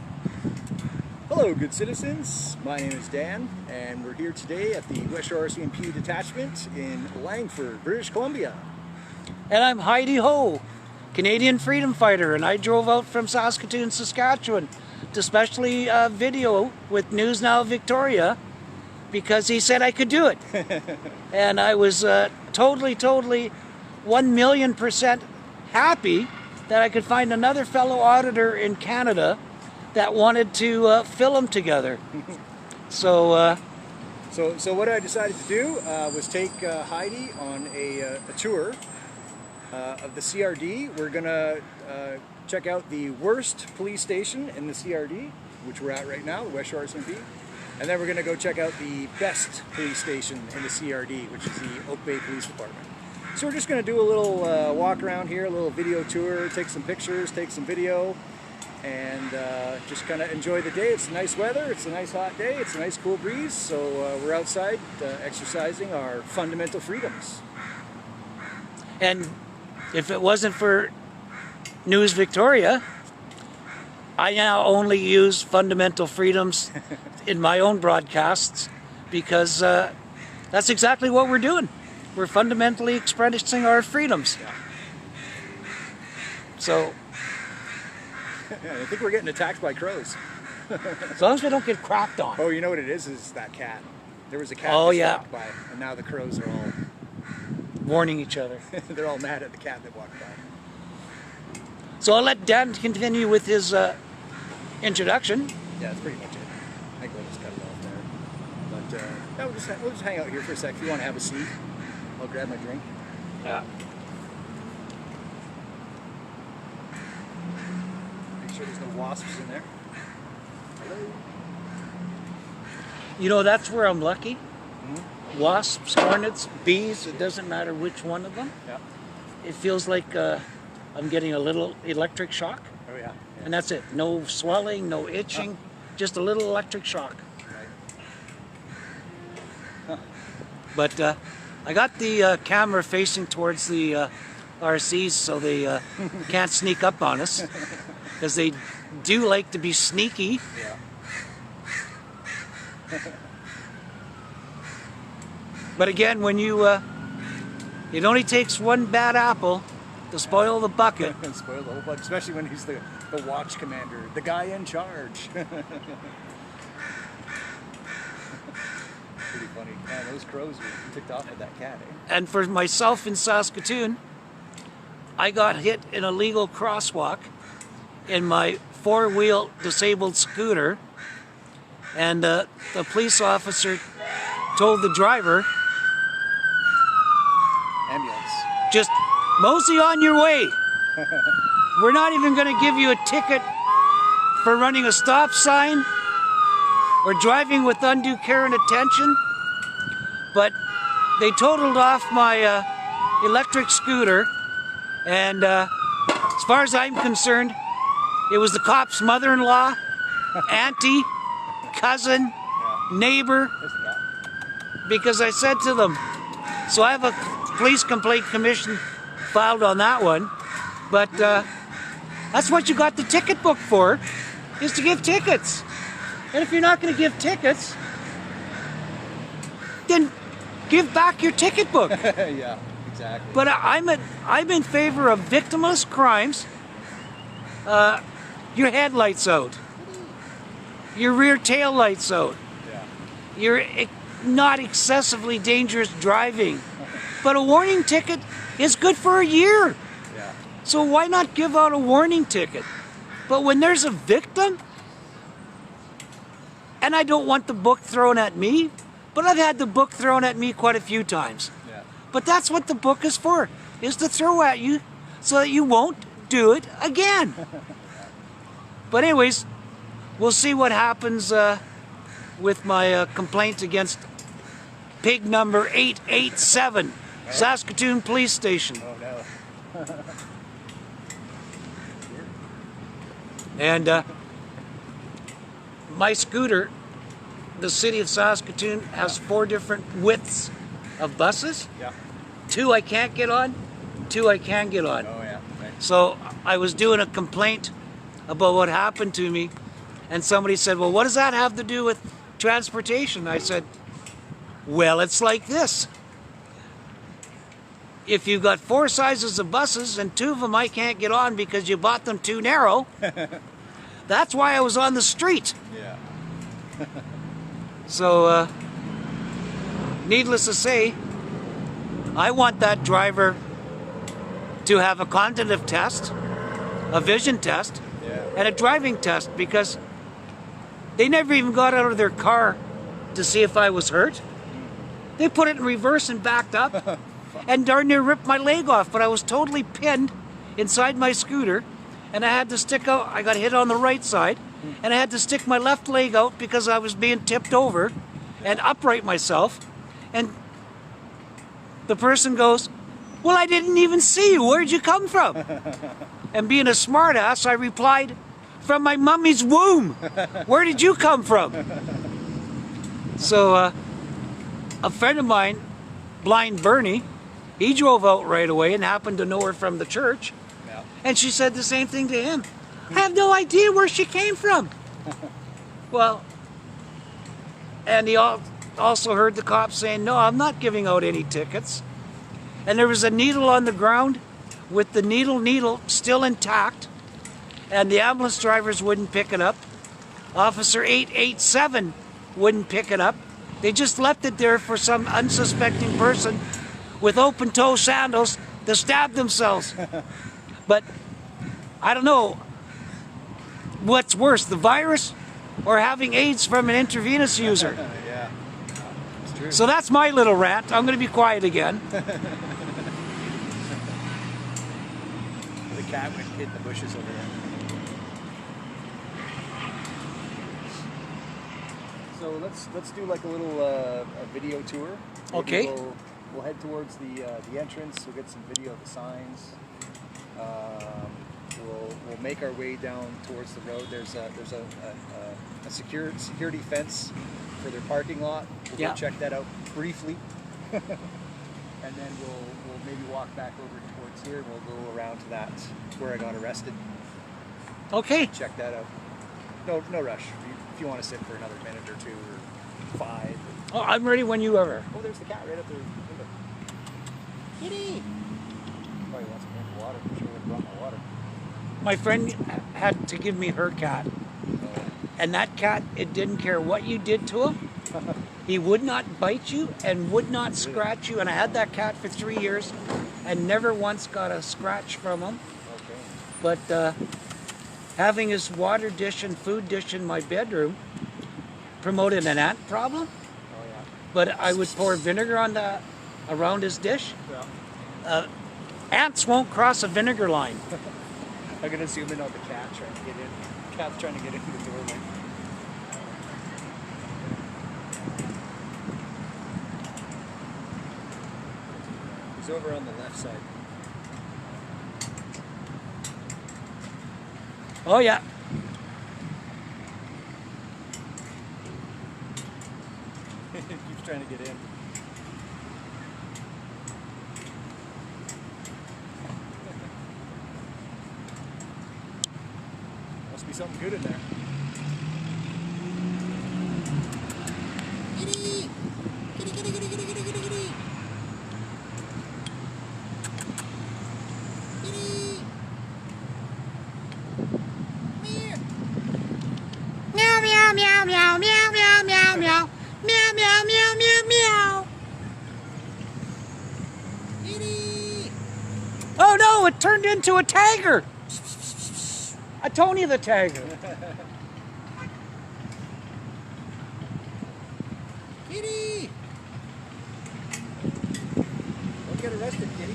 Hello, good citizens. My name is Dan, and we're here today at the West Shore RCMP Detachment in Langford, British Columbia. And I'm Heidi Ho, Canadian freedom fighter, and I drove out from Saskatoon, Saskatchewan to specially video with News Now Victoria because he said I could do it. And I was totally 1,000,000% happy that I could find another fellow auditor in Canada that wanted to film together. So what I decided to do was take Heidi on a tour of the CRD. We're gonna check out the worst police station in the CRD, which we're at right now, the West Shore RCMP. And then we're gonna go check out the best police station in the CRD, which is the Oak Bay Police Department. So we're just gonna do a little walk around here, a little video tour, take some pictures, take some video, and just kind of enjoy the day. It's nice weather, it's a nice hot day, it's a nice cool breeze, so we're outside exercising our fundamental freedoms. And if it wasn't for News Victoria, I now only use fundamental freedoms in my own broadcasts, because that's exactly what we're doing. We're fundamentally expressing our freedoms. Yeah. So I think we're getting attacked by crows. As long as we don't get cracked on. Oh, you know what it is that cat. There was a cat Oh, that yeah. walked by, and now the crows are all Warning each other. they're all mad at the cat that walked by. So I'll let Dan continue with his introduction. Yeah, that's pretty much it. I think we'll just cut it off there. But yeah, we'll just hang out here for a sec. If you want to have a seat, I'll grab my drink. Yeah. Make sure there's no wasps in there. Hello. You know, that's where I'm lucky. Wasps, hornets, bees, it doesn't matter which one of them. Yeah. It feels like I'm getting a little electric shock. Oh yeah. And that's it. No swelling, no itching, just a little electric shock. Right. But I got the camera facing towards the RCs so they can't sneak up on us. Because they do like to be sneaky. Yeah. But again, when you, it only takes one bad apple to spoil the bucket. And spoil the whole bunch, especially when he's the watch commander, the guy in charge. Pretty funny. Man, those crows were ticked off at that cat, eh? And for myself in Saskatoon, I got hit in a legal crosswalk in my four-wheel disabled scooter, and the police officer told the driver, Ambulance. just mosey on your way. We're not even going to give you a ticket for running a stop sign or driving with undue care and attention. But they totaled off my electric scooter, and as far as I'm concerned, it was the cop's mother-in-law, auntie, cousin, neighbor, because I said to them, so I have a police complaint commission filed on that one, but that's what you got the ticket book for, is to give tickets. And if you're not going to give tickets, then give back your ticket book. Yeah, exactly. But I'm in favor of victimless crimes. Your headlights out, your rear tail lights out, Yeah. you're not excessively dangerous driving. But a warning ticket is good for a year. Yeah. So why not give out a warning ticket? But when there's a victim, and I don't want the book thrown at me, but I've had the book thrown at me quite a few times. Yeah. But that's what the book is for, is to throw at you so that you won't do it again. But anyways, we'll see what happens with my complaint against pig number 887, Saskatoon Police Station. Oh no. And my scooter, the city of Saskatoon has 4 different widths of buses. Yeah. 2 I can't get on, 2 I can get on. Oh yeah. Right. So I was doing a complaint about what happened to me, and somebody said, well, what does that have to do with transportation? I said, well, it's like this. If you've got 4 sizes of buses and 2 of them I can't get on because you bought them too narrow, that's why I was on the street. Yeah. So, needless to say, I want that driver to have a cognitive test, a vision test, Yeah. and a driving test, because they never even got out of their car to see if I was hurt. They put it in reverse and backed up and darn near ripped my leg off, but I was totally pinned inside my scooter, and I had to stick out. I got hit on the right side, and I had to stick my left leg out because I was being tipped over and upright myself. And the person goes, well, I didn't even see you. Where'd you come from? And being a smartass, I replied, from my mummy's womb. Where did you come from? So a friend of mine, Blind Bernie, he drove out right away and happened to know her from the church. Yeah. And she said the same thing to him. I have no idea where she came from. Well, and he also heard the cops saying, no, I'm not giving out any tickets. And there was a needle on the ground with the needle still intact. and the ambulance drivers wouldn't pick it up. Officer 887 wouldn't pick it up. They just left it there for some unsuspecting person with open-toe sandals to stab themselves. But I don't know what's worse, the virus or having AIDS from an intravenous user. Yeah, it's true. So that's my little rant. I'm going to be quiet again. The cat went hit the bushes over there. So let's do like a little a video tour. Maybe Okay. We'll head towards the entrance. We'll get some video of the signs. We'll make our way down towards the road. There's a security fence for their parking lot. We'll Yeah. go check that out briefly, and then we'll maybe walk back over towards here. We'll go around to that where I got arrested. Okay. Check that out. No rush. If you want to sit for another minute or two or 5. Oh, I'm ready when you ever. Oh, there's the cat right up there. Kitty! Probably wants a drink of water. I'm sure I brought my water. My friend had to give me her cat. And that cat, it didn't care what you did to him. He would not bite you and would not scratch you. And I had that cat for 3 years and never once got a scratch from him. Okay. But having his water dish and food dish in my bedroom promoted an ant problem. Oh, yeah. But I would pour vinegar on around his dish. Yeah. Ants won't cross a vinegar line. I'm going to zoom in on the cat trying to get in. Cat's trying to get into the doorway. He's over on the left side. Oh yeah. Keeps trying to get in. Must be something good in there. Kitty! Kitty, kitty, kitty, kitty, kitty, kitty, kitty! Kitty! Meow meow meow meow meow meow meow meow meow meow meow meow meow. Kitty! Oh no! It turned into a tiger. A Tony the Tiger. Kitty! Don't get arrested, kitty.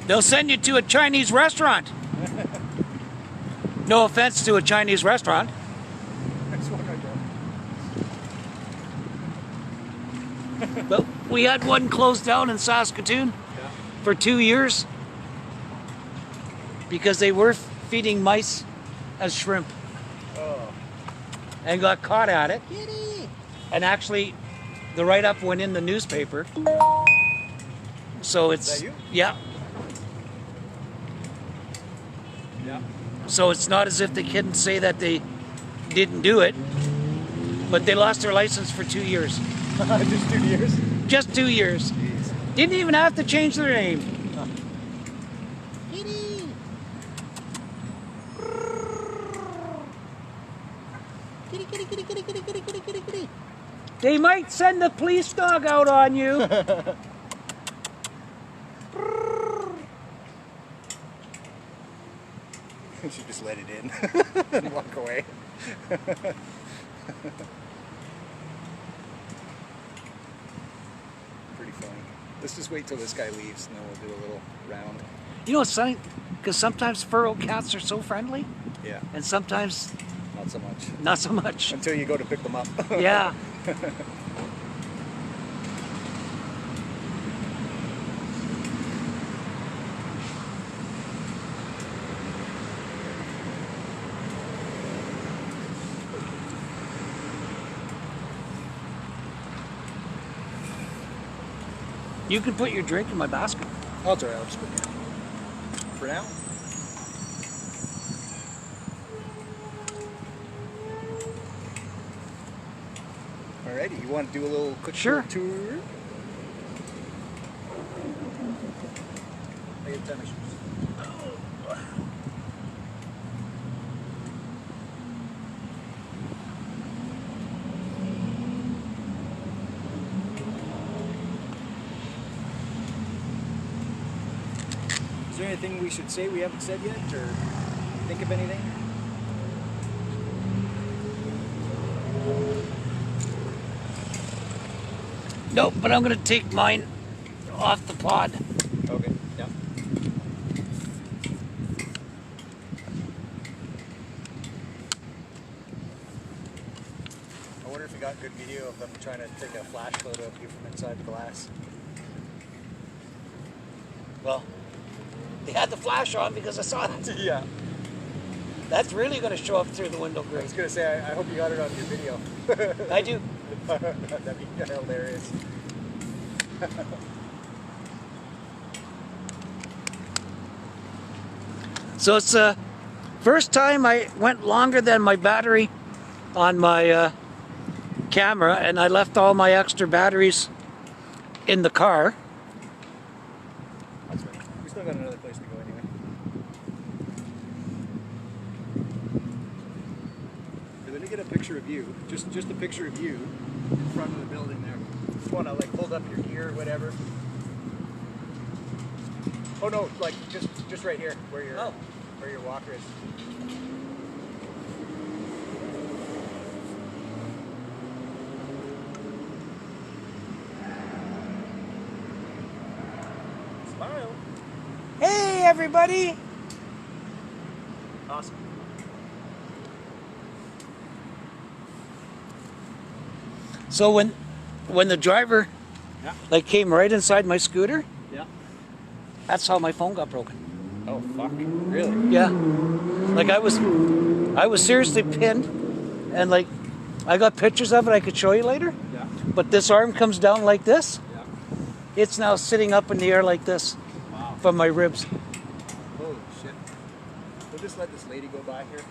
They'll send you to a Chinese restaurant. No offense to a Chinese restaurant. That's what I got. But we had one closed down in Saskatoon Yeah. for 2 years because they were feeding mice as shrimp Oh. and got caught at it. Kitty! And actually, the write-up went in the newspaper. So it's Is that you? yeah. Yeah. So it's not as if they couldn't say that they didn't do it, but they lost their license for 2 years. Just 2 years? Just 2 years. Jeez. Didn't even have to change their name. Kitty! Kitty, kitty, kitty, kitty, kitty, kitty, kitty, kitty, kitty. They might send the police dog out on you. Should just let it in and walk away. Pretty funny. Let's just wait till this guy leaves and then we'll do a little round. You know, it's funny because sometimes feral cats are so friendly, Yeah, and sometimes not so much. not so much. Until you go to pick them up. Yeah. You can put your drink in my basket. I'll try. I'll just put it here. For now. Alrighty, you want to do a little quick Sure. tour? I made tennis shoes. Is there anything we should say we haven't said yet, or think of anything? Nope, but I'm going to take mine off the pod. Okay, yeah. I wonder if you got good video of them trying to take a flash photo of you from inside the glass. Well, they had the flash on because I saw that. Yeah. That's really going to show up through the window I grate. was going to say, I hope you got it on your video. I do. That'd be hilarious. So it's the first time I went longer than my battery on my camera, and I left all my extra batteries in the car. That's right. We still got another place to go anyway. Okay, let me get a picture of you. Just a picture of you in front of the building there. Just want to like hold up your gear or whatever. Oh no, like just right here where your walker is. Smile. Hey, everybody! Awesome. So when the driver Yeah. like came right inside my scooter, Yeah. that's how my phone got broken. Oh fuck. Really? Yeah, like I was seriously pinned, and like I got pictures of it I could show you later. Yeah. But this arm comes down like this. Yeah. It's now sitting up in the air like this Wow. from my ribs. Holy shit. We'll just let this lady go by here.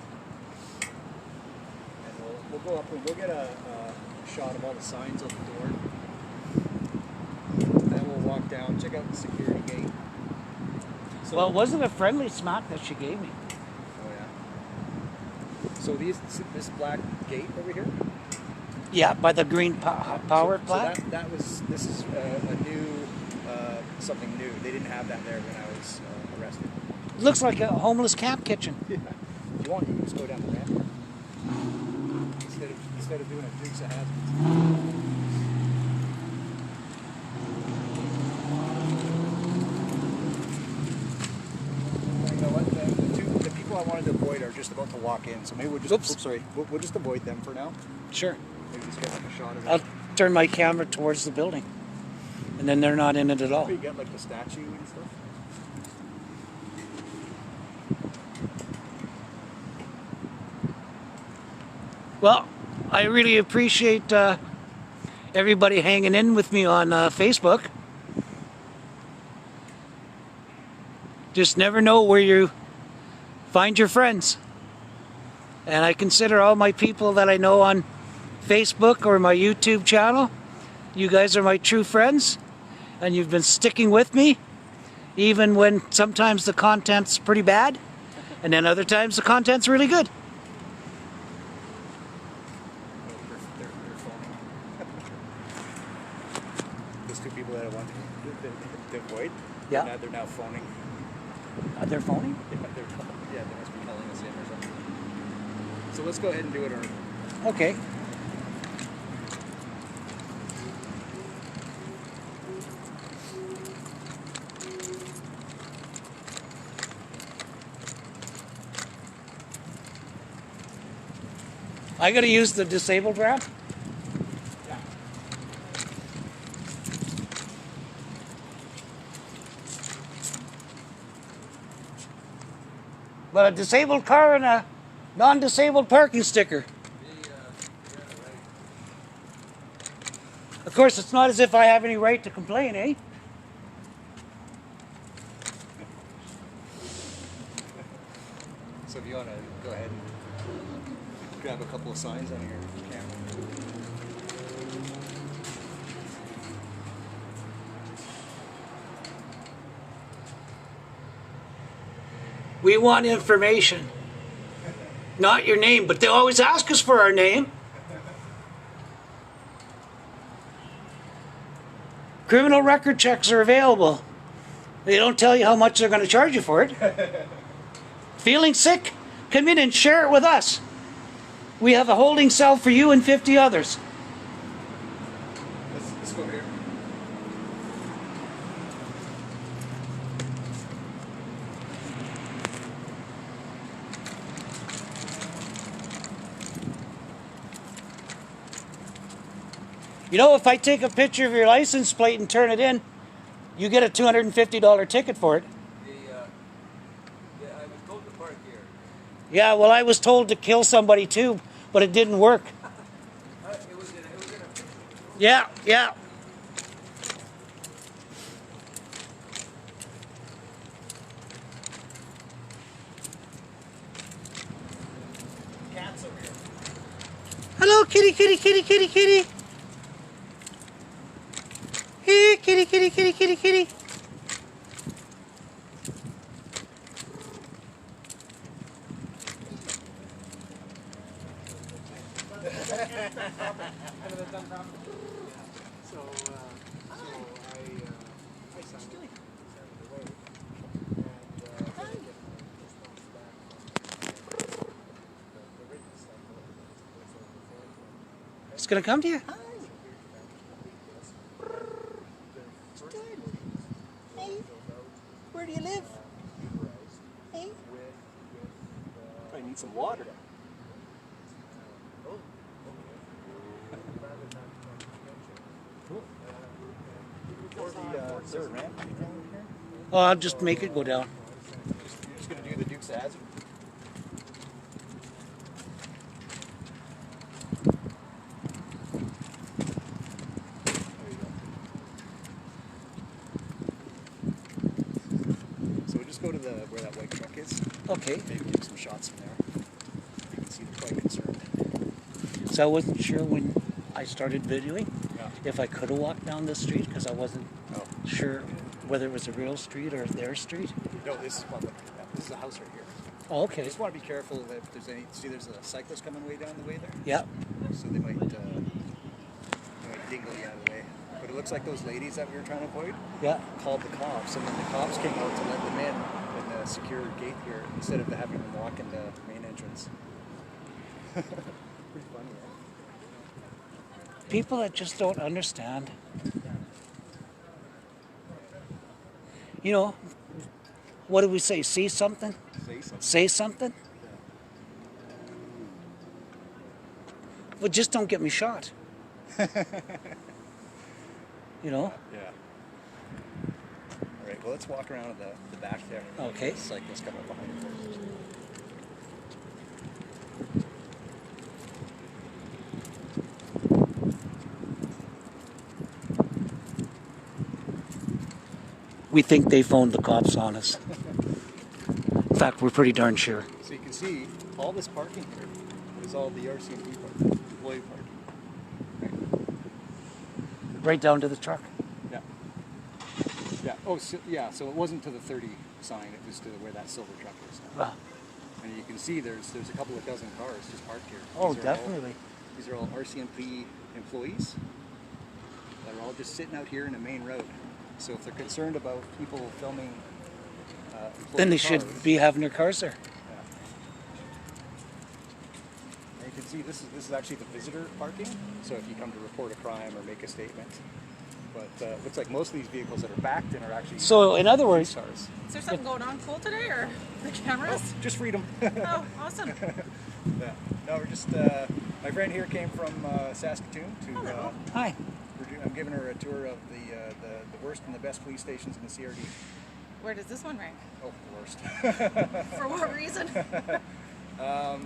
And we'll go up and we'll get a shot of all the signs on the door. Then we'll walk down, check out the security gate. So, Well, it wasn't a friendly smack that she gave me. oh yeah. So this black gate over here? Yeah, by the green power plaque. So this is a new, something new. They didn't have that there when I was arrested. It looks like a homeless camp kitchen. Yeah. If you want, you can just go down the ramp. Instead of doing a Dukes of Hazzards. You know what? The people I wanted to avoid are just about to walk in, so maybe we'll just. Oops. Sorry. We'll just avoid them for now. Sure. Maybe just get like a shot of it. I'll turn my camera towards the building, and then they're not in it at all. You get like the statue and stuff. Well, I really appreciate everybody hanging in with me on Facebook. Just never know where you find your friends. And I consider all my people that I know on Facebook or my YouTube channel, you guys are my true friends. And you've been sticking with me, even when sometimes the content's pretty bad, and then other times the content's really good. They're phoning. Those two people that I wanted to avoid. Yeah. They're now phoning. They're phoning? Yeah, they must be calling us in or something. So let's go ahead and do it. Okay. I gotta use the disabled ramp? Yeah. But a disabled car and a non-disabled parking sticker. Of course, it's not as if I have any right to complain, eh? So if you want to go ahead and grab a couple of signs on your camera. We want information. Not your name, but they always ask us for our name. Criminal record checks are available. They don't tell you how much they're going to charge you for it. Feeling sick? Come in and share it with us. We have a holding cell for you and 50 others. Let's go here. You know, if I take a picture of your license plate and turn it in, you get a $250 ticket for it. Yeah, I was told to park here. Yeah, well, I was told to kill somebody too, but it didn't work. It was in a Yeah, yeah. Cats over here. Hello, kitty, kitty, kitty, kitty, kitty. Here, kitty, kitty, kitty, kitty, kitty. I signed it away. It's gonna come to you. Hey, where do you live? Hey, I need some water. Is there a ramp down here? Oh, I'll just make it go down. You're just going to do the Duke's Hazard? So we'll just go to where that white truck is. Okay. Maybe get some shots from there. You can see they're quite concerned. So I wasn't sure when I started videoing Yeah. if I could have walked down this street because I wasn't Oh. sure whether it was a real street or their street. No, this is public. Yeah, this is a house right here. Oh, I okay. just want to be careful that if there's any. See, there's a cyclist coming way down the way there. Yeah. So they might dingle you out of the way. But it looks like those ladies that we were trying to avoid Yeah. called the cops, and then the cops came out to let them in the secure gate here instead of having them walk in the main entrance. Pretty funny, right? People that just don't understand. You know, what do we say? See something? Say something. Say something? But just don't get me shot. You know? Yeah. All right. Well, let's walk around to the back there. Okay. Cyclists come up behind us. We think they phoned the cops on us. In fact, we're pretty darn sure. So you can see all this parking here is all the RCMP parking, employee parking. Right down to the truck. Yeah. Yeah. Oh, so, yeah. So it wasn't to the 30 sign; it was to where that silver truck is. Wow. And you can see there's a couple of dozen cars just parked here. Oh, These are all- definitely. these are all RCMP employees that are all just sitting out here in the main road. So if they're concerned about people filming, Then they employee should cars, be having their cars there. yeah. And you can see this is actually the visitor parking. So if you come to report a crime or make a statement, but it looks like most of these vehicles that are backed in are actually So, in other words, police cars. Is there something going on cool today, or the cameras? Just freedom. Oh, awesome. Yeah. No, we're just. My friend here came from Saskatoon to. Hello. hi. I'm giving her a tour of the worst and the best police stations in the CRD. Where does this one rank? Oh, the worst. For what reason?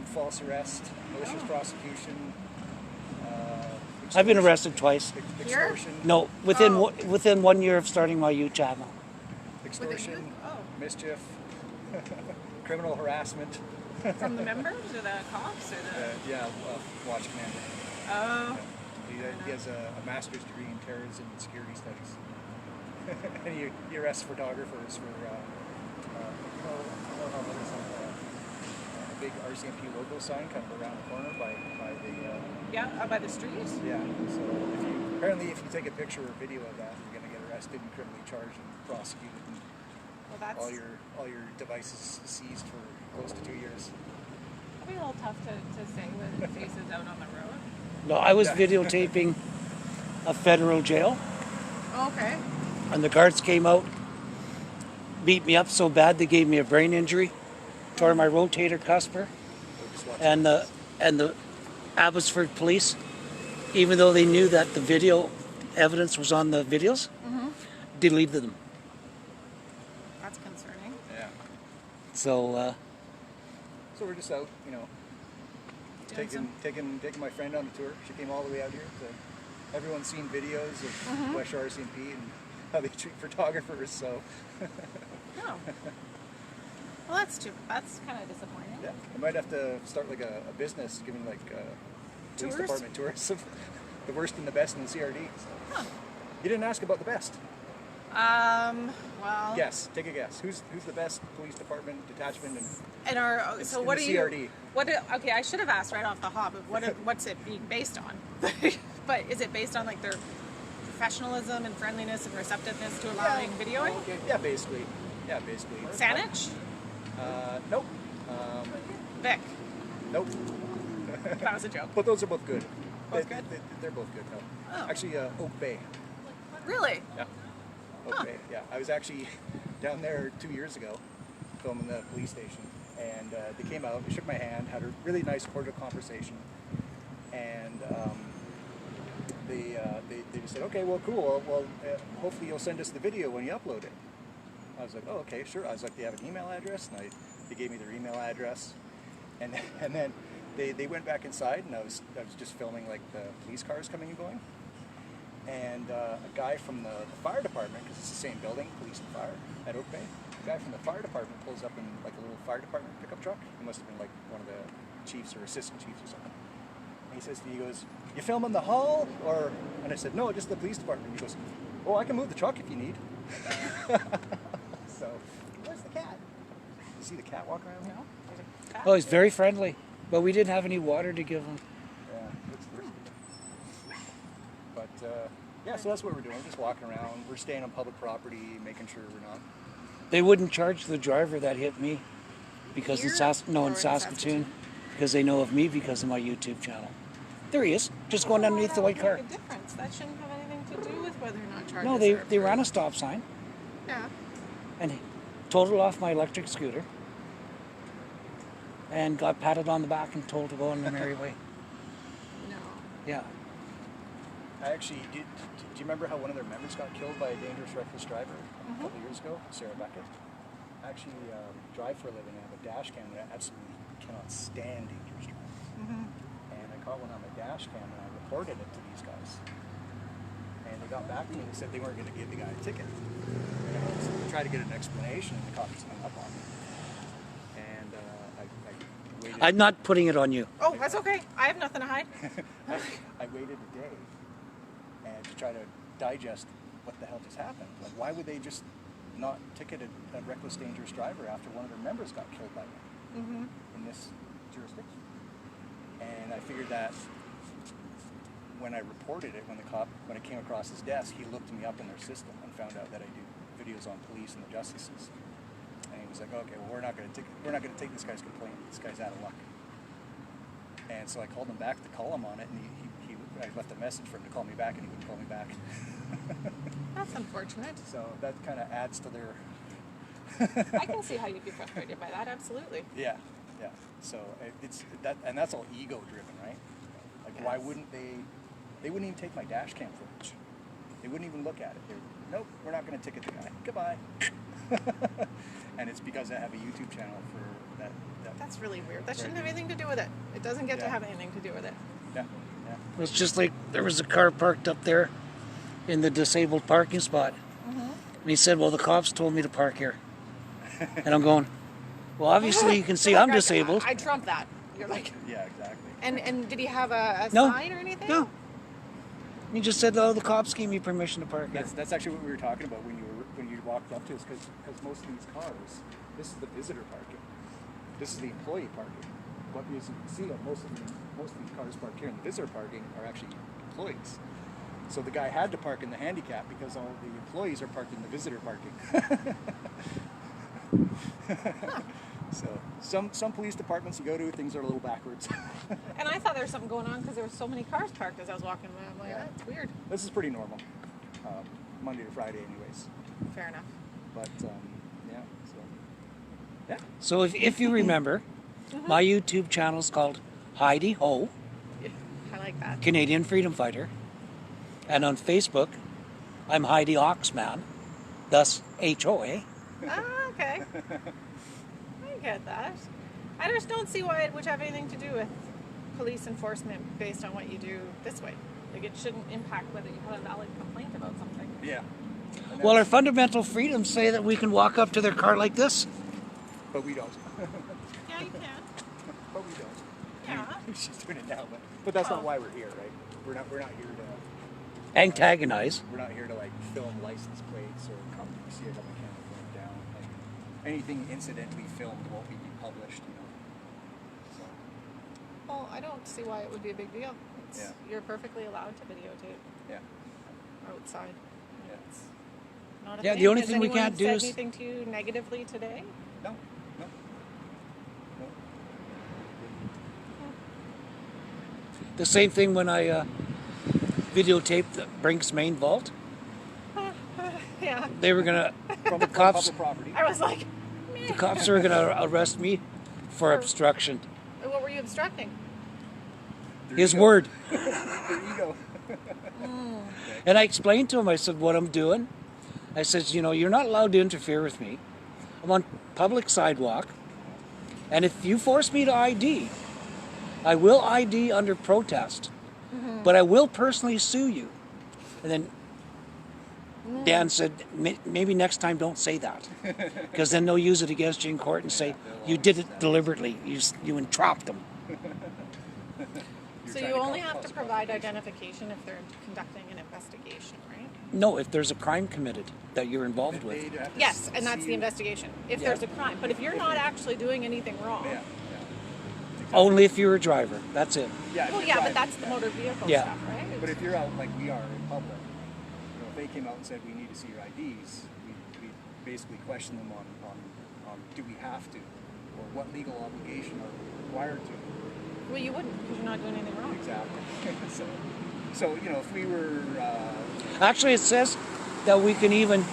False arrest, malicious prosecution. I've been arrested twice. Extortion. No, within 1 year of starting my youth channel. Extortion. With the youth? Oh. Mischief. Criminal harassment. From the members or the cops or the? Yeah, watch commander. Oh. He has a master's degree in terrorism and security studies. And he arrests photographers for how there's a big RCMP logo sign kind of around the corner by the Yeah, by the street. yeah. So if you take a picture or video of that, you're going to get arrested and criminally charged and prosecuted, and Well, that's all your devices seized for close to 2 years. that'd be a little tough to say with faces out on the road. No, I was videotaping a federal jail, Oh, okay. and the guards came out, beat me up so bad they gave me a brain injury, tore my rotator cusper, and the Abbotsford police, even though they knew that the video evidence was on the videos, deleted them. That's concerning. Yeah. So So we're just out, Doing taking my friend on a tour. She came all the way out here. So everyone's seen videos of West RCMP and how they treat photographers. So No. Well, that's kind of disappointing. yeah, I might have to start like a business giving like police Tours? department tours of the worst and the best in the CRD. So. Huh. You didn't ask about the best. Well. Guess. Take a guess. Who's the best police department detachment and And our so in what the are you? CRD? Okay, I should have asked right off the hop. What's it being based on? But is it based on like their professionalism and friendliness and receptiveness to allowing videoing? Okay. Yeah, basically. Yeah, basically. Saanich? Nope. Vic. Nope. That was a joke. But those are both good. Both good? They're both good. No. Oh. Actually, Oak Bay. Really? Yeah. Huh. Okay, yeah. I was actually down there 2 years ago filming the police station, and they came out, they shook my hand, had a really nice cordial conversation, and they just said, okay, well, cool, well, hopefully you'll send us the video when you upload it. I was like, oh, okay, sure. I was like, do you have an email address? And they gave me their email address, and then they went back inside, and I was just filming like the police cars coming and going. And a guy from the fire department, because it's the same building, police and fire at Oak Bay, a guy from the fire department pulls up in like a little fire department pickup truck. He must have been like one of the chiefs or assistant chiefs or something. And he says to me, he goes, you filming the hall? And I said, no, just the police department. He goes, oh, I can move the truck if you need. So, Where's the cat? you see the cat walk around? No. There's a cat. oh, he's very friendly, but we didn't have any water to give him. Yeah, it's thirsty. But yeah, so that's what we're doing. Just walking around. We're staying on public property, making sure we're not. They wouldn't charge the driver that hit me because Here in or in Saskatoon, because they know of me because of my YouTube channel. There he is, just going underneath the white car. That would make a difference. That shouldn't have anything to do with whether or not charges. No, are they approved. ran a stop sign Yeah. and totaled off my electric scooter and got patted on the back and told to go on the merry way. No. Yeah. I actually did. Do you remember how one of their members got killed by a dangerous reckless driver a couple years ago, Sarah Beckett? I actually drive for a living. I have a dash cam, and I absolutely cannot stand dangerous driving. And I caught one on my dash cam, and I reported it to these guys. And they got back to me and said they weren't going to give the guy a ticket. And I tried to get an explanation, and the cops hung up on me. And I waited. I'm not putting it on you. Oh, that's okay. I have nothing to hide. I waited a day and to try to digest what the hell just happened. Like, why would they just not ticket a reckless, dangerous driver after one of their members got killed by them in this jurisdiction? And I figured that when I reported it, when it came across his desk, he looked me up in their system and found out that I do videos on police and the justice system. And he was like, okay, well, we're not going to take this guy's complaint. This guy's out of luck. And so I called him back to call him on it, and I left a message for him to call me back, and he wouldn't call me back. That's unfortunate. So that kind of adds to their. I can see how you'd be frustrated by that. Absolutely. Yeah. So it's that, and that's all ego driven, right? Like, why wouldn't they? They wouldn't even take my dash cam footage. They wouldn't even look at it. Nope, we're not going to ticket the guy. Goodbye. And it's because I have a YouTube channel for that. That's really weird. That shouldn't have anything to do with it. It doesn't get to have anything to do with it. Yeah. It's just like there was a car parked up there in the disabled parking spot. And he said, well, the cops told me to park here. And I'm going, well, obviously you can see I'm disabled. I trump that. You're like. Yeah, exactly. And did he have a No. sign or anything? No. He just said, oh, the cops gave me permission to park here. That's actually what we were talking about when when you walked up to us, because most of these cars, this is the visitor parking. This is the employee parking. But as you can see, most of these cars parked here in the visitor parking are actually employees. So the guy had to park in the handicap because all the employees are parked in the visitor parking. So some police departments you go to, things are a little backwards. And I thought there was something going on because there were so many cars parked as I was walking by. I'm like, Yeah. that's weird. This is pretty normal, Monday to Friday, anyways. Fair enough. But yeah, so yeah. So if you remember, my YouTube channel is called Heidi Ho, I like that. Canadian Freedom Fighter. And on Facebook, I'm Heidi Oxman, thus HOA. Ah, okay. I get that. I just don't see why it would have anything to do with police enforcement based on what you do this way. Like, it shouldn't impact whether you have a valid complaint about something. Yeah. Well, our fundamental freedoms say that we can walk up to their car like this. But we don't. Yeah, you can. But we don't. Yeah. She's doing it now, but that's not why we're here, right? We're not here to Antagonize. we're not here to like film license plates or come see it on the camera going down. Like anything incidentally filmed won't be published, you know. So Well, I don't see why it would be a big deal. Yeah. You're perfectly allowed to videotape yeah. outside. Yeah. It's not a Yeah, thing. the only Has thing we anyone can't do said is- anything to you negatively today? No. No. No. The same thing when I videotaped the Brinks main vault. Yeah. They were gonna, From the cops, public property. I was like, the cops were gonna arrest me for obstruction. what were you obstructing? Their His ego. word. Their ego. And I explained to him, I said, what I'm doing. I said, you know, you're not allowed to interfere with me. I'm on public sidewalk. And if you force me to ID, I will ID under protest. But I will personally sue you. And then Dan said, maybe next time don't say that. Because then they'll use it against you in court and say, you did it deliberately. You entrapped them. So you only have to provide identification if they're conducting an investigation, right? No, if there's a crime committed that you're involved with. They'd have to Yes, and that's see the you. investigation. If Yeah. there's a crime. But if you're not actually doing anything wrong. Yeah. Only if you're a driver. That's it. Yeah. if Well, you're yeah, but driving, that's the motor vehicle Yeah. stuff, right? But if you're out like we are in public, you know, if they came out and said we need to see your IDs, we basically question them on do we have to, or what legal obligation are we required to. Well, you wouldn't because you're not doing anything wrong. Exactly. so you know, if we were Actually, it says that we can even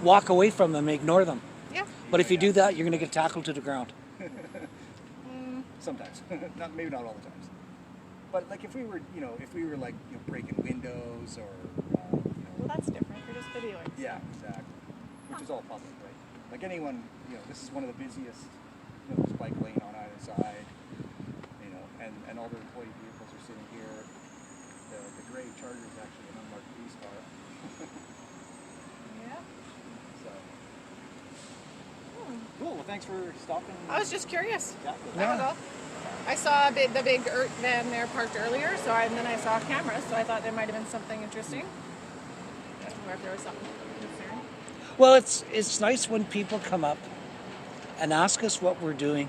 walk away from them, ignore them. Yeah. But if you do that, you're going to get tackled to the ground. sometimes, maybe not all the times, but like if we were like breaking windows or Well, that's different. You're just videoing. yeah, exactly, which is all public, right? Like anyone, this is one of the busiest, there's bike lane on either side, and all the employee vehicles are sitting here. The gray Charger is actually an unmarked police car. Yeah. So cool. Well, thanks for stopping. I was just curious. Yeah. That was all. I saw the big van there parked earlier, and then I saw cameras, so I thought there might have been something interesting. Or if there was something concerning. Well, it's nice when people come up and ask us what we're doing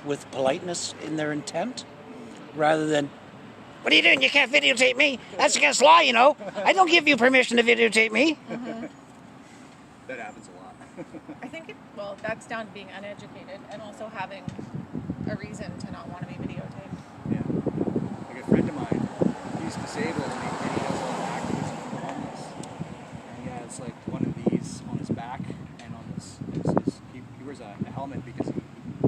with politeness in their intent, rather than, what are you doing? You can't videotape me. That's against law, you know. I don't give you permission to videotape me. That happens a lot. I think that's down to being uneducated and also having a reason to not want to be videotaped. Yeah. Like a friend of mine, he's disabled and he does a lot of activism for the homeless. And he has like one of these on his back and on he wears a helmet because he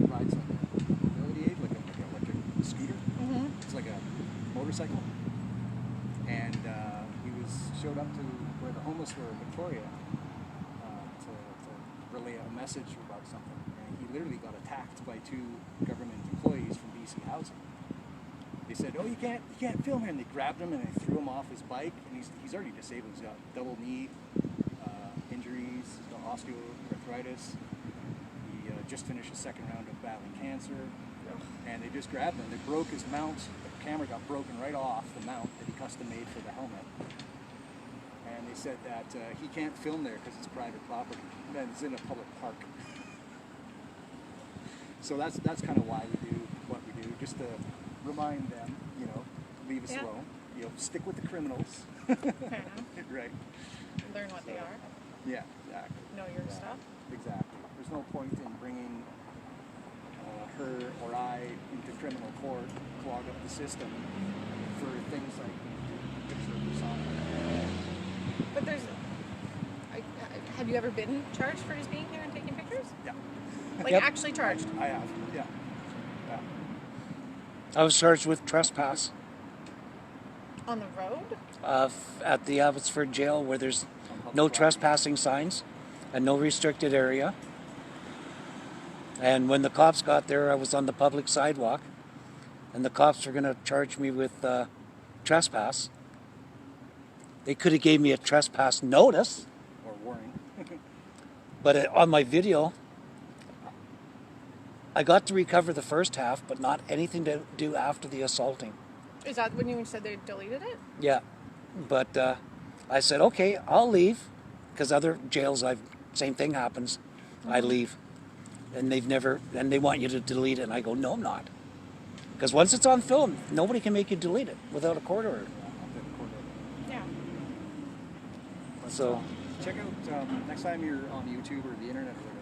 rides like a mobility aid, like an electric scooter. Mm-hmm. It's like a motorcycle. And he showed up to where the homeless were in Victoria to relay a message about something. And he literally got attacked by two government employees from BC Housing. They said, "Oh, you can't film here," and they grabbed him and they threw him off his bike. And he's already disabled. He's got double knee injuries, he's got osteoarthritis. He just finished his second round of battling cancer, and they just grabbed him. They broke his mount. The camera got broken right off the mount that he custom made for the helmet. And they said that he can't film there because it's private property and it's in a public park. So that's kind of why we do what we do, just to remind them, you know, leave us alone. You know, stick with the criminals. Fair enough. Right. Learn what they are. Yeah, exactly. Know your stuff. Exactly. There's no point in bringing her or I into criminal court, clog up the system for things like picture of persona. But there's. Have you ever been charged for just being here and taking pictures? Yeah. Like Yep. actually charged? I have. Yeah. Yeah. I was charged with trespass On the road? at the Abbotsford jail, where there's no trespassing signs and no restricted area. And when the cops got there, I was on the public sidewalk, and the cops were going to charge me with trespass. They could have gave me a trespass notice, Or warning. but on my video, I got to recover the first half, but not anything to do after the assaulting. Is that when you said they deleted it? Yeah, but I said, okay, I'll leave, because other jails, same thing happens. I leave, and and they want you to delete it, and I go, no, I'm not, because once it's on film, nobody can make you delete it without a court order. Yeah. But, So check out next time you're on YouTube or the internet or whatever.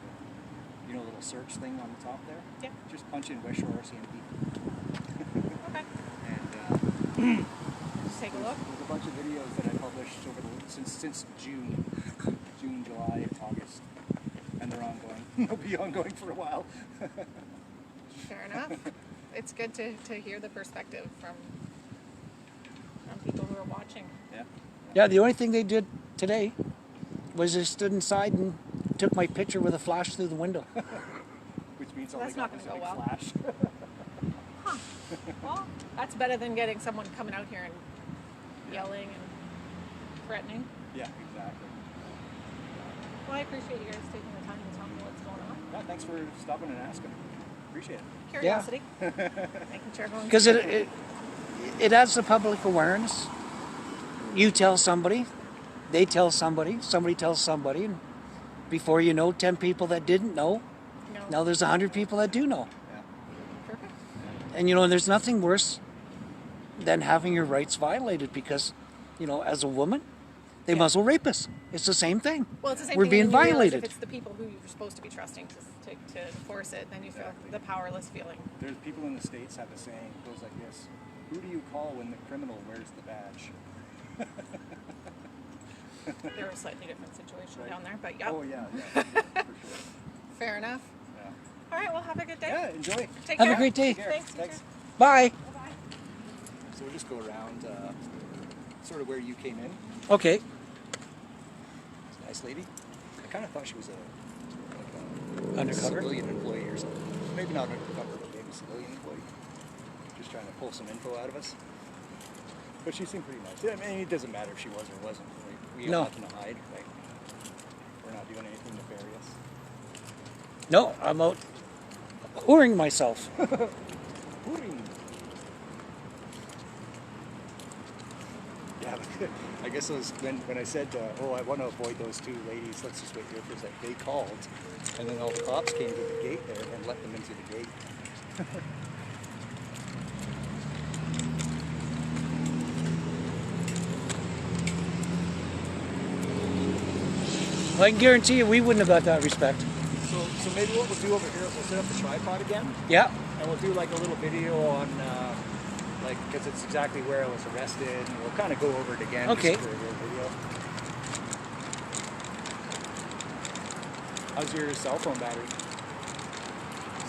You know, a little search thing on the top there. Yeah. Just punch in West Shore RCMP. Okay. And Just take a look. there's a bunch of videos that I published over since June, July, August, and they're ongoing. They'll be ongoing for a while. Fair enough. It's good to hear the perspective from people who are watching. Yeah. yeah, the only thing they did today was they stood inside and took my picture with a flash through the window. Which means That's not gonna go well. flash. Huh. Well, that's better than getting someone coming out here and yelling and threatening. Yeah, exactly. Well, I appreciate you guys taking the time to tell me what's going on. Yeah, thanks for stopping and asking. Appreciate it. Curiosity. Making sure everyone's Because it adds to public awareness. You tell somebody, they tell somebody, somebody tells somebody, and before you know, 10 people that didn't know, No. now there's 100 people that do know. Yeah. Perfect. And you know, there's nothing worse than having your rights violated because, you know, as a woman, they muzzle rape us. It's the same thing. Well, it's the same We're thing. being when you realize violated. If it's the people who you're supposed to be trusting to enforce it, then you feel the powerless feeling. There's people in the States have a saying, it goes like this: who do you call when the criminal wears the badge? They're a slightly different situation Right. down there, but yeah. Oh yeah, for sure. Fair enough. Yeah. All right, well, have a good day. Yeah, enjoy. Take Have care. a great day. Thanks. you Thanks. too. Bye. Bye-bye. So we'll just go around sort of where you came in. Okay. It's a nice lady. I kind of thought she was a Undercover? civilian employee or something. Maybe not undercover, but maybe civilian employee. Just trying to pull some info out of us. But she seemed pretty nice. Yeah, I mean, it doesn't matter if she was or wasn't. We No. have nothing to hide. Right? We're not doing anything nefarious. No, I'm out whoring myself. Hooting. Yeah, I guess it was when I said, oh, I want to avoid those two ladies, let's just wait here for a sec. They called, and then all the cops came to the gate there and let them into the gate. I can guarantee you we wouldn't have got that respect. So maybe what we'll do over here is we'll set up the tripod again, Yeah. and we'll do like a little video on, like, because it's exactly where I was arrested, and we'll kind of go over it again. Okay. Just for a little video. How's your cell phone battery?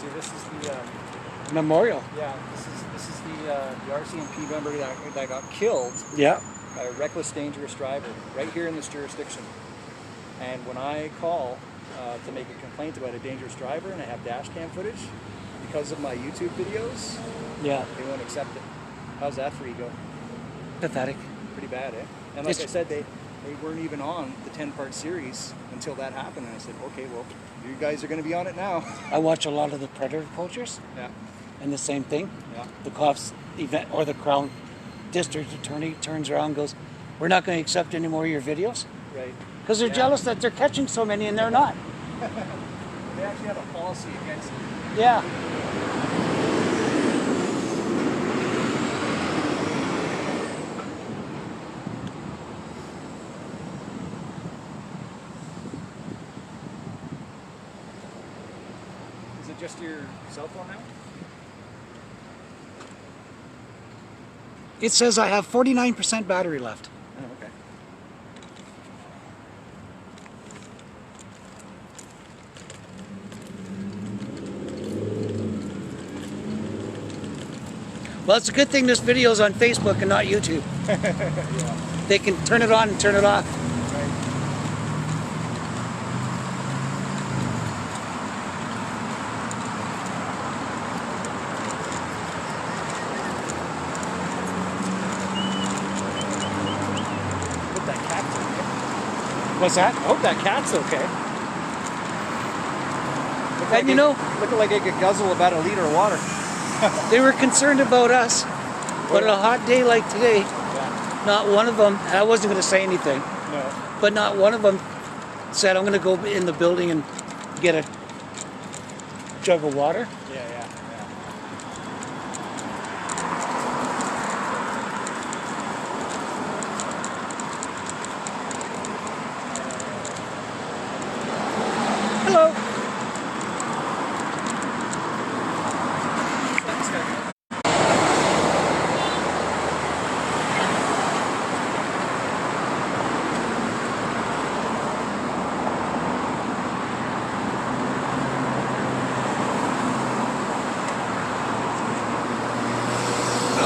See, this is the Memorial. this is the RCMP member that got killed Yeah. by a reckless, dangerous driver right here in this jurisdiction. And when I call to make a complaint about a dangerous driver and I have dash cam footage, because of my YouTube videos, Yeah. they won't accept it. How's that for ego? Pathetic. Pretty bad, eh? And like It's- I said, they weren't even on the 10-part series until that happened. And I said, okay, well, you guys are going to be on it now. I watch a lot of the Predator poachers, Yeah, and the same thing. yeah. The cops event or the Crown District Attorney turns around and goes, we're not going to accept any more of your videos. Right. Because they're jealous that they're catching so many and they're not. They actually have a policy against it. Yeah. Is it just your cell phone now? It says I have 49% battery left. Oh, okay. Well, it's a good thing this video is on Facebook and not YouTube. Yeah. They can turn it on and turn it off. Right. Hope that cat's okay. What's that? I hope that cat's okay. And you know, Looking like it could guzzle about a liter of water. they were concerned about us. But on a hot day like today, Yeah. not one of them, and I wasn't going to say anything, No. but not one of them said, I'm going to go in the building and get a jug of water. Yeah, yeah, yeah. Hello.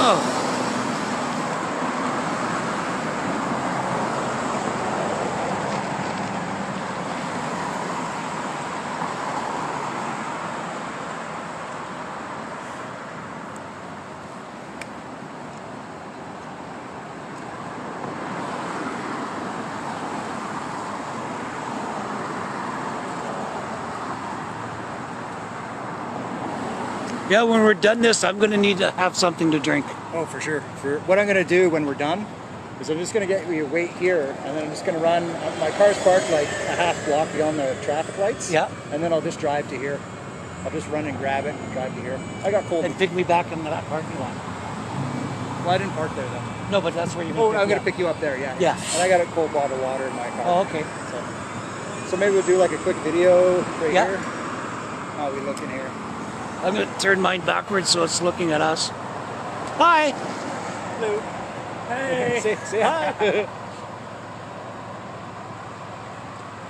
Oh. Yeah, when we're done this, I'm going to need to have something to drink. Oh, for sure. What I'm going to do when we're done is I'm just going to get you wait here, and then I'm just going to run. My car's parked like a half block beyond the traffic lights. Yeah. And then I'll just drive to here. I'll just run and grab it and drive to here. I got cold. And pick me back in that parking lot. Well, I didn't park there though. No, but that's where you're Oh, going to I'm going to pick you up there, yeah. Yeah. And I got a cold bottle of water in my car. Oh, okay. So maybe we'll do like a quick video right Yeah. here. How we looking here? I'm going to turn mine backwards so it's looking at us. Hi. Hello. Hey. say hi.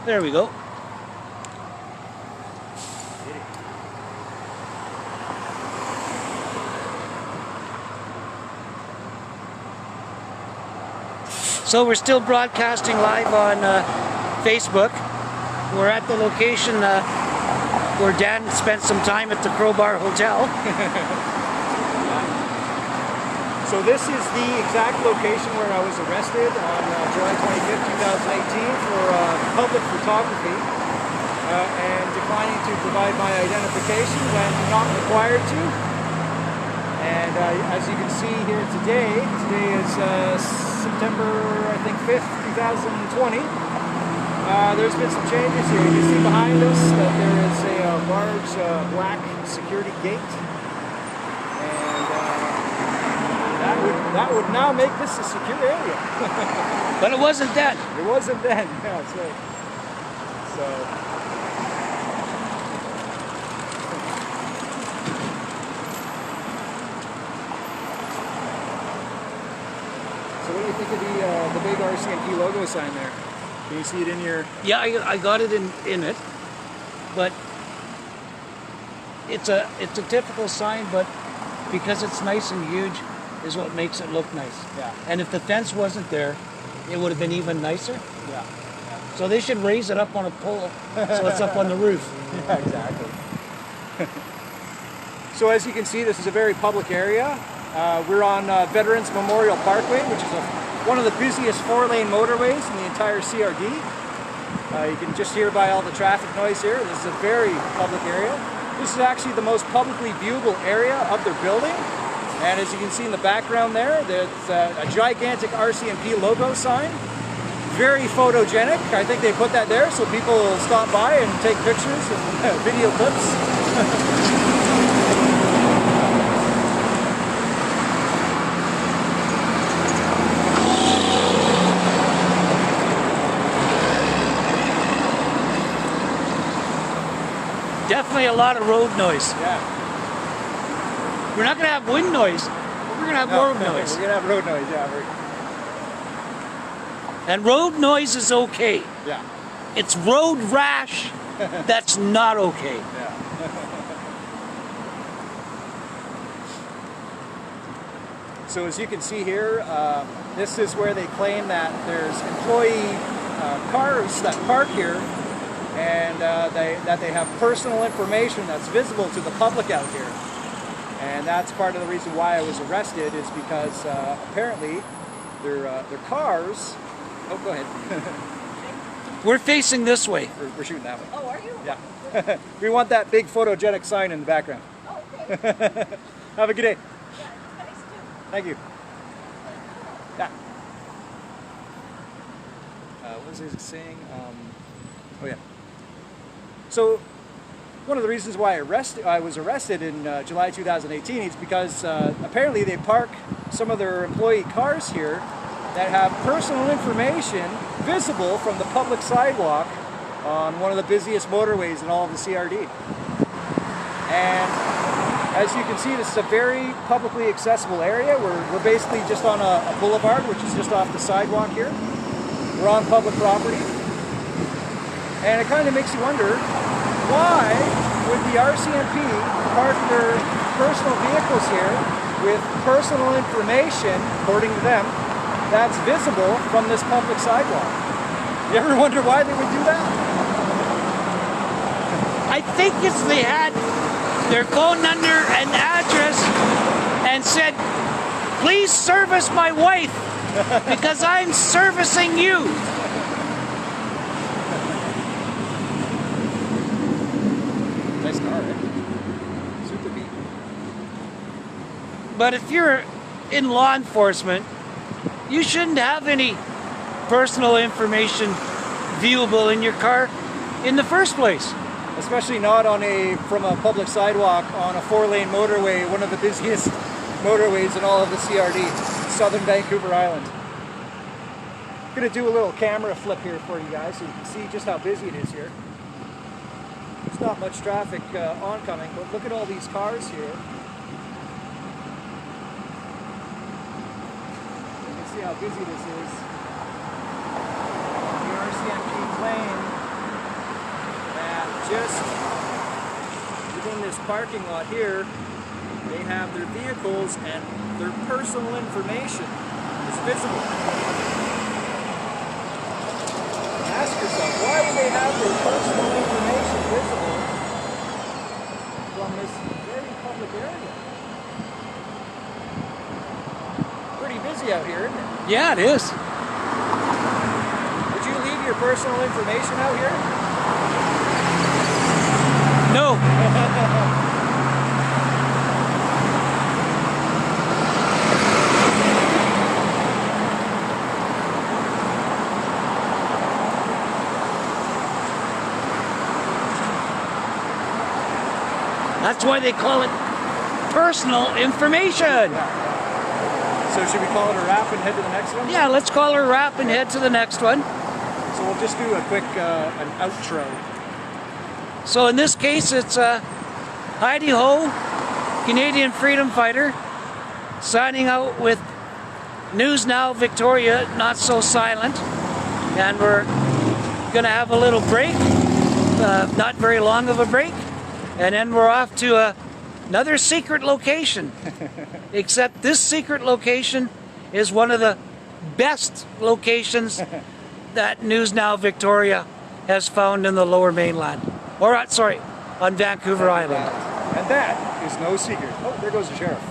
There we go. So we're still broadcasting live on Facebook. We're at the location where Dan spent some time at the Crowbar Hotel. So this is the exact location where I was arrested on July 25th, 2018 for public photography and declining to provide my identification when not required to. And as you can see here today is September, I think, 5th, 2020. There's been some changes here. You can see behind us that there is a large black security gate. That would now make this a secure area. But it wasn't then. It wasn't then. Yeah, that's right. So what do you think of the big RCMP logo sign there? Can you see it in your... Yeah, I got it in it, but it's a typical sign, but because it's nice and huge is what makes it look nice. Yeah. And if the fence wasn't there, it would have been even nicer. Yeah. So they should raise it up on a pole so it's up on the roof. Yeah, exactly. So as you can see, this is a very public area. We're on Veterans Memorial Parkway, which is one of the busiest 4-lane motorways in the entire CRD. You can just hear by all the traffic noise here. This is a very public area. This is actually the most publicly viewable area of their building. And as you can see in the background there, there's a gigantic RCMP logo sign. Very photogenic. I think they put that there so people will stop by and take pictures and video clips. Definitely a lot of road noise. Yeah. We're not going to have wind noise. We're going to have road noise. We're going to have road noise, yeah. And road noise is okay. Yeah. It's road rash that's not okay. Yeah. So as you can see here, this is where they claim that there's employee cars that park here, and that they have personal information that's visible to the public out here. And that's part of the reason why I was arrested, is because apparently their cars... Oh, go ahead. We're facing this way. We're shooting that way. Oh, are you? Yeah. We want that big photogenic sign in the background. Oh, okay. Have a good day. Yeah, nice too. Thank you. Yeah. What was I saying? Oh yeah. So one of the reasons why I was arrested in July 2018 is because apparently they park some of their employee cars here that have personal information visible from the public sidewalk on one of the busiest motorways in all of the CRD. And as you can see, this is a very publicly accessible area. We're basically just on a boulevard, which is just off the sidewalk here. We're on public property. And it kind of makes you wonder, why would the RCMP park their personal vehicles here with personal information, according to them, that's visible from this public sidewalk? You ever wonder why they would do that? I think it's they had their phone number and address and said, please service my wife because I'm servicing you. Nice car, eh? Super beat. But if you're in law enforcement, you shouldn't have any personal information viewable in your car in the first place. Especially not on from a public sidewalk on a 4-lane motorway, one of the busiest motorways in all of the CRD, southern Vancouver Island. I'm going to do a little camera flip here for you guys so you can see just how busy it is here. There's not much traffic oncoming, but look at all these cars here. You can see how busy this is. The RCMP claim that just within this parking lot here, they have their vehicles and their personal information is visible. Ask yourself, why would they have their personal information visible from this very public area? Pretty busy out here, isn't it? Yeah, it is. Would you leave your personal information out here? No. That's why they call it personal information. So should we call it a wrap and head to the next one? Yeah, let's call her a wrap and head to the next one. So we'll just do a quick an outro. So in this case, it's Heidi Ho, Canadian freedom fighter, signing out with News Now Victoria, Not So Silent. And we're going to have a little break, not very long of a break. And then we're off to another secret location. Except this secret location is one of the best locations that News Now Victoria has found in the Lower Mainland. Or, sorry, on Vancouver Island. And that is no secret. Oh, there goes the sheriff.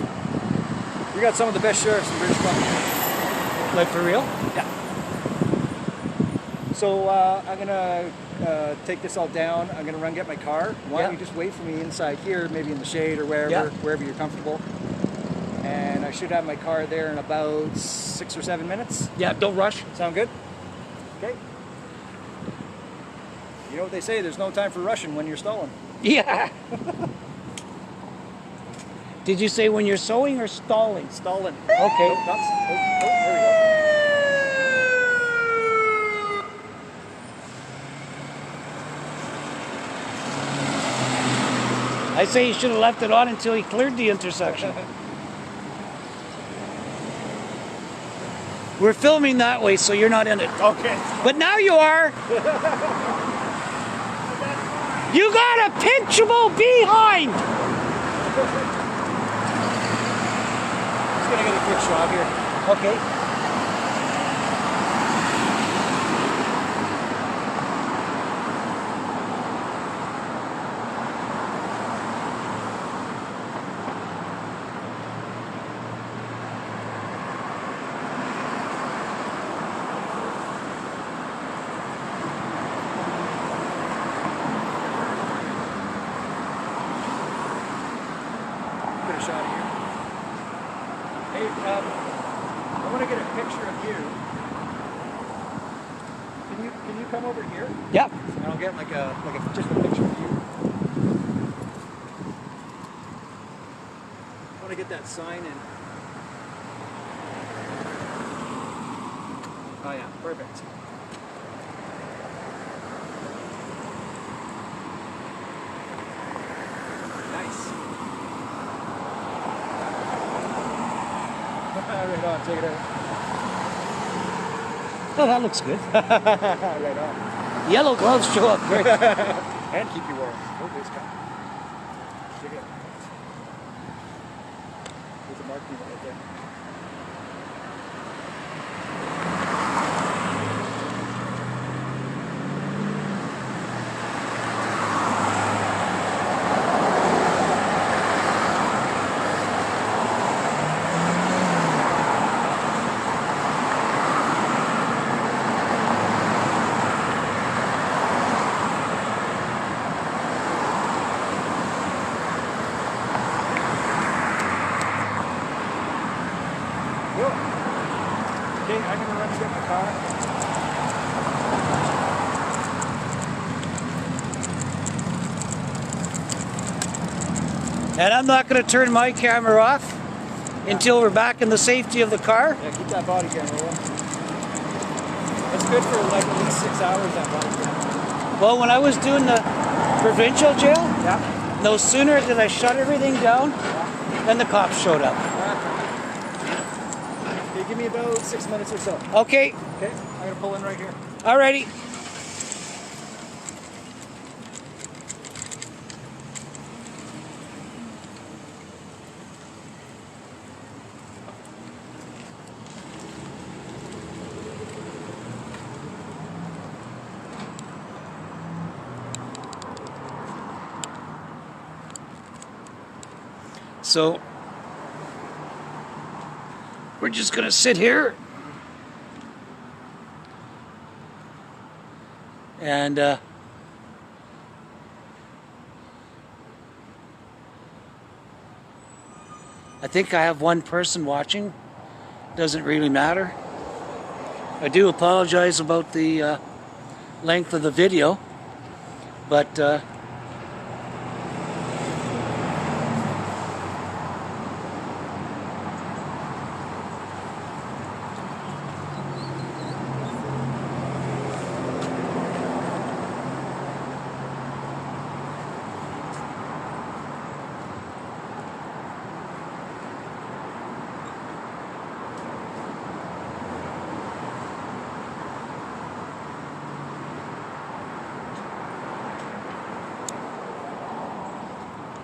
We got some of the best sheriffs in British Columbia. Like for real? Yeah. So I'm gonna take this all down. I'm gonna run get my car. Why don't you just wait for me inside here, maybe in the shade or wherever, wherever you're comfortable. And I should have my car there in about 6 or 7 minutes. Yeah, don't rush. Sound good? Okay. You know what they say, there's no time for rushing when you're stalling. Yeah. Did you say when you're sewing or stalling? Stalling. Okay. Oh, there we go. I say you should have left it on until he cleared the intersection. We're filming that way, so you're not in it. Okay. But now you are. You got a pinchable behind. Just gonna get a quick shot here. Okay. Get a shot of you. Hey, I want to get a picture of you. Can you come over here? Yep. And I'll get like a just a picture of you. I want to get that sign in. Oh yeah, perfect. Nice. Right on, take it out. Oh, that looks good. Right on. Yellow gloves show up great. And keep you warm. Oh, there's coming. Take it. There's a marking right there. Cool. Okay, I'm gonna run to get my car. And I'm not going to turn my camera off until we're back in the safety of the car. Yeah, keep that body camera rolling. It's good for like at least 6 hours, that body camera. Well, when I was doing the provincial jail, Yeah. no sooner did I shut everything down than the cops showed up. Okay, give me about 6 minutes or so. Okay, Okay, I'm gonna pull in right here. alrighty. So we're just gonna sit here and I think I have one person watching. Doesn't really matter. I do apologize about the length of the video, but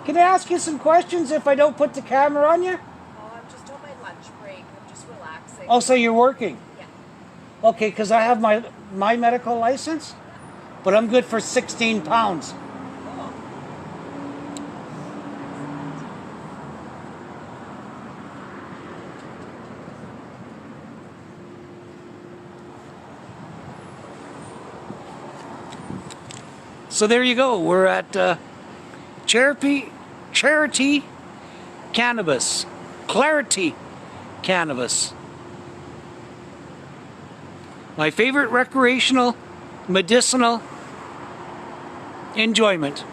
can I ask you some questions if I don't put the camera on you? Oh, I'm just on my lunch break. I'm just relaxing. Oh, so you're working? Yeah. Okay, because I have my medical license, but I'm good for 16 pounds. Oh. So there you go. We're at Charity Cannabis Clarity cannabis. My favorite recreational, medicinal enjoyment.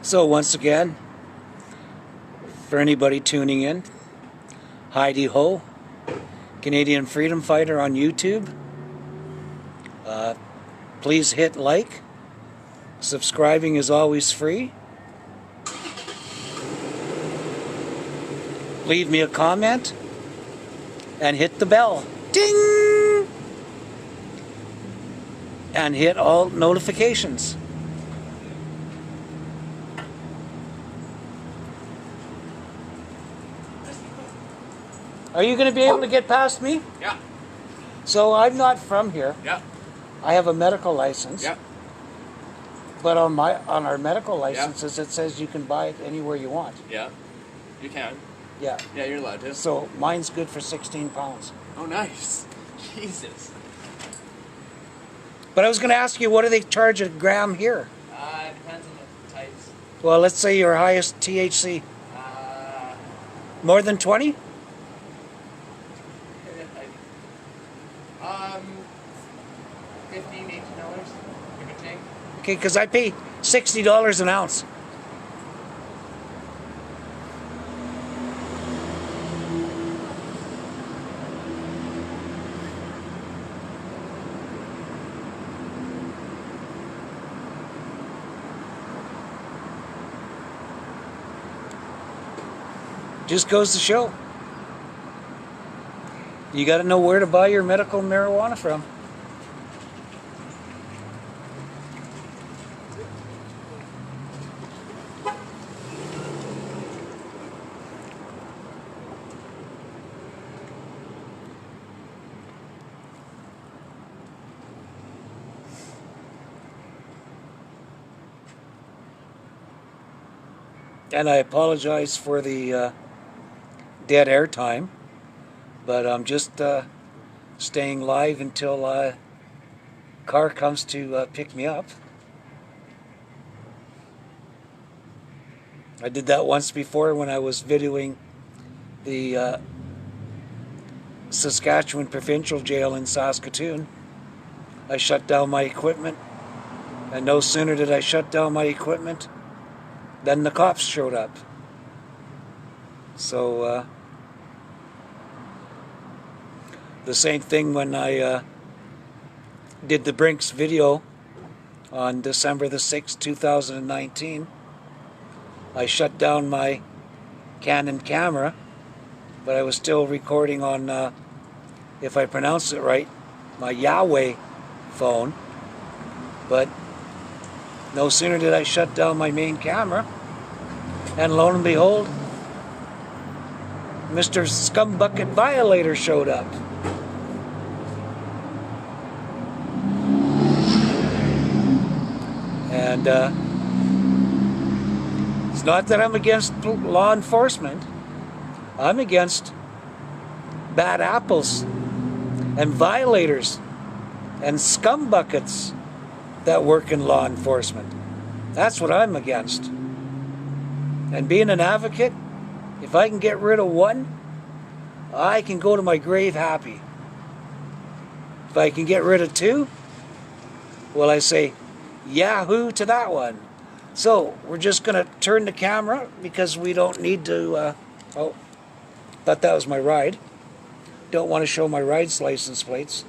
So once again, for anybody tuning in, Heidi Ho, Canadian Freedom Fighter on YouTube. Please hit like. Subscribing is always free. Leave me a comment and hit the bell. Ding! And hit all notifications. Are you going to be able to get past me? Yeah. So I'm not from here. Yeah. I have a medical license. Yeah. But on our medical licenses, it says you can buy it anywhere you want. Yeah. You can. Yeah. Yeah, you're allowed to. So mine's good for 16 pounds. Oh, nice. Jesus. But I was going to ask you, what do they charge a gram here? It depends on the types. Well, let's say your highest THC. More than 20? $15, $18, give or take. Okay, because I pay $60 an ounce. Just goes to show. You got to know where to buy your medical marijuana from. And I apologize for the dead air time, but I'm just staying live until car comes to pick me up. I did that once before when I was videoing the Saskatchewan Provincial Jail in Saskatoon. I shut down my equipment, and no sooner did I shut down my equipment than the cops showed up. So the same thing when I did the Brinks video on December the 6th, 2019. I shut down my Canon camera, but I was still recording on, if I pronounce it right, my Yahweh phone. But no sooner did I shut down my main camera, and lo and behold, Mr. Scumbucket Violator showed up. And it's not that I'm against law enforcement. I'm against bad apples and violators and scumbuckets that work in law enforcement. That's what I'm against. And being an advocate, if I can get rid of one, I can go to my grave happy. If I can get rid of two, well, I say yahoo to that one. So we're just going to turn the camera because we don't need to. Oh, thought that was my ride. Don't want to show my ride's license plates.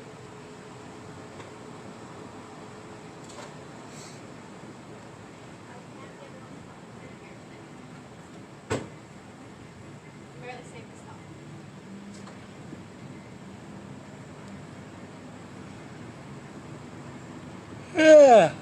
Yeah.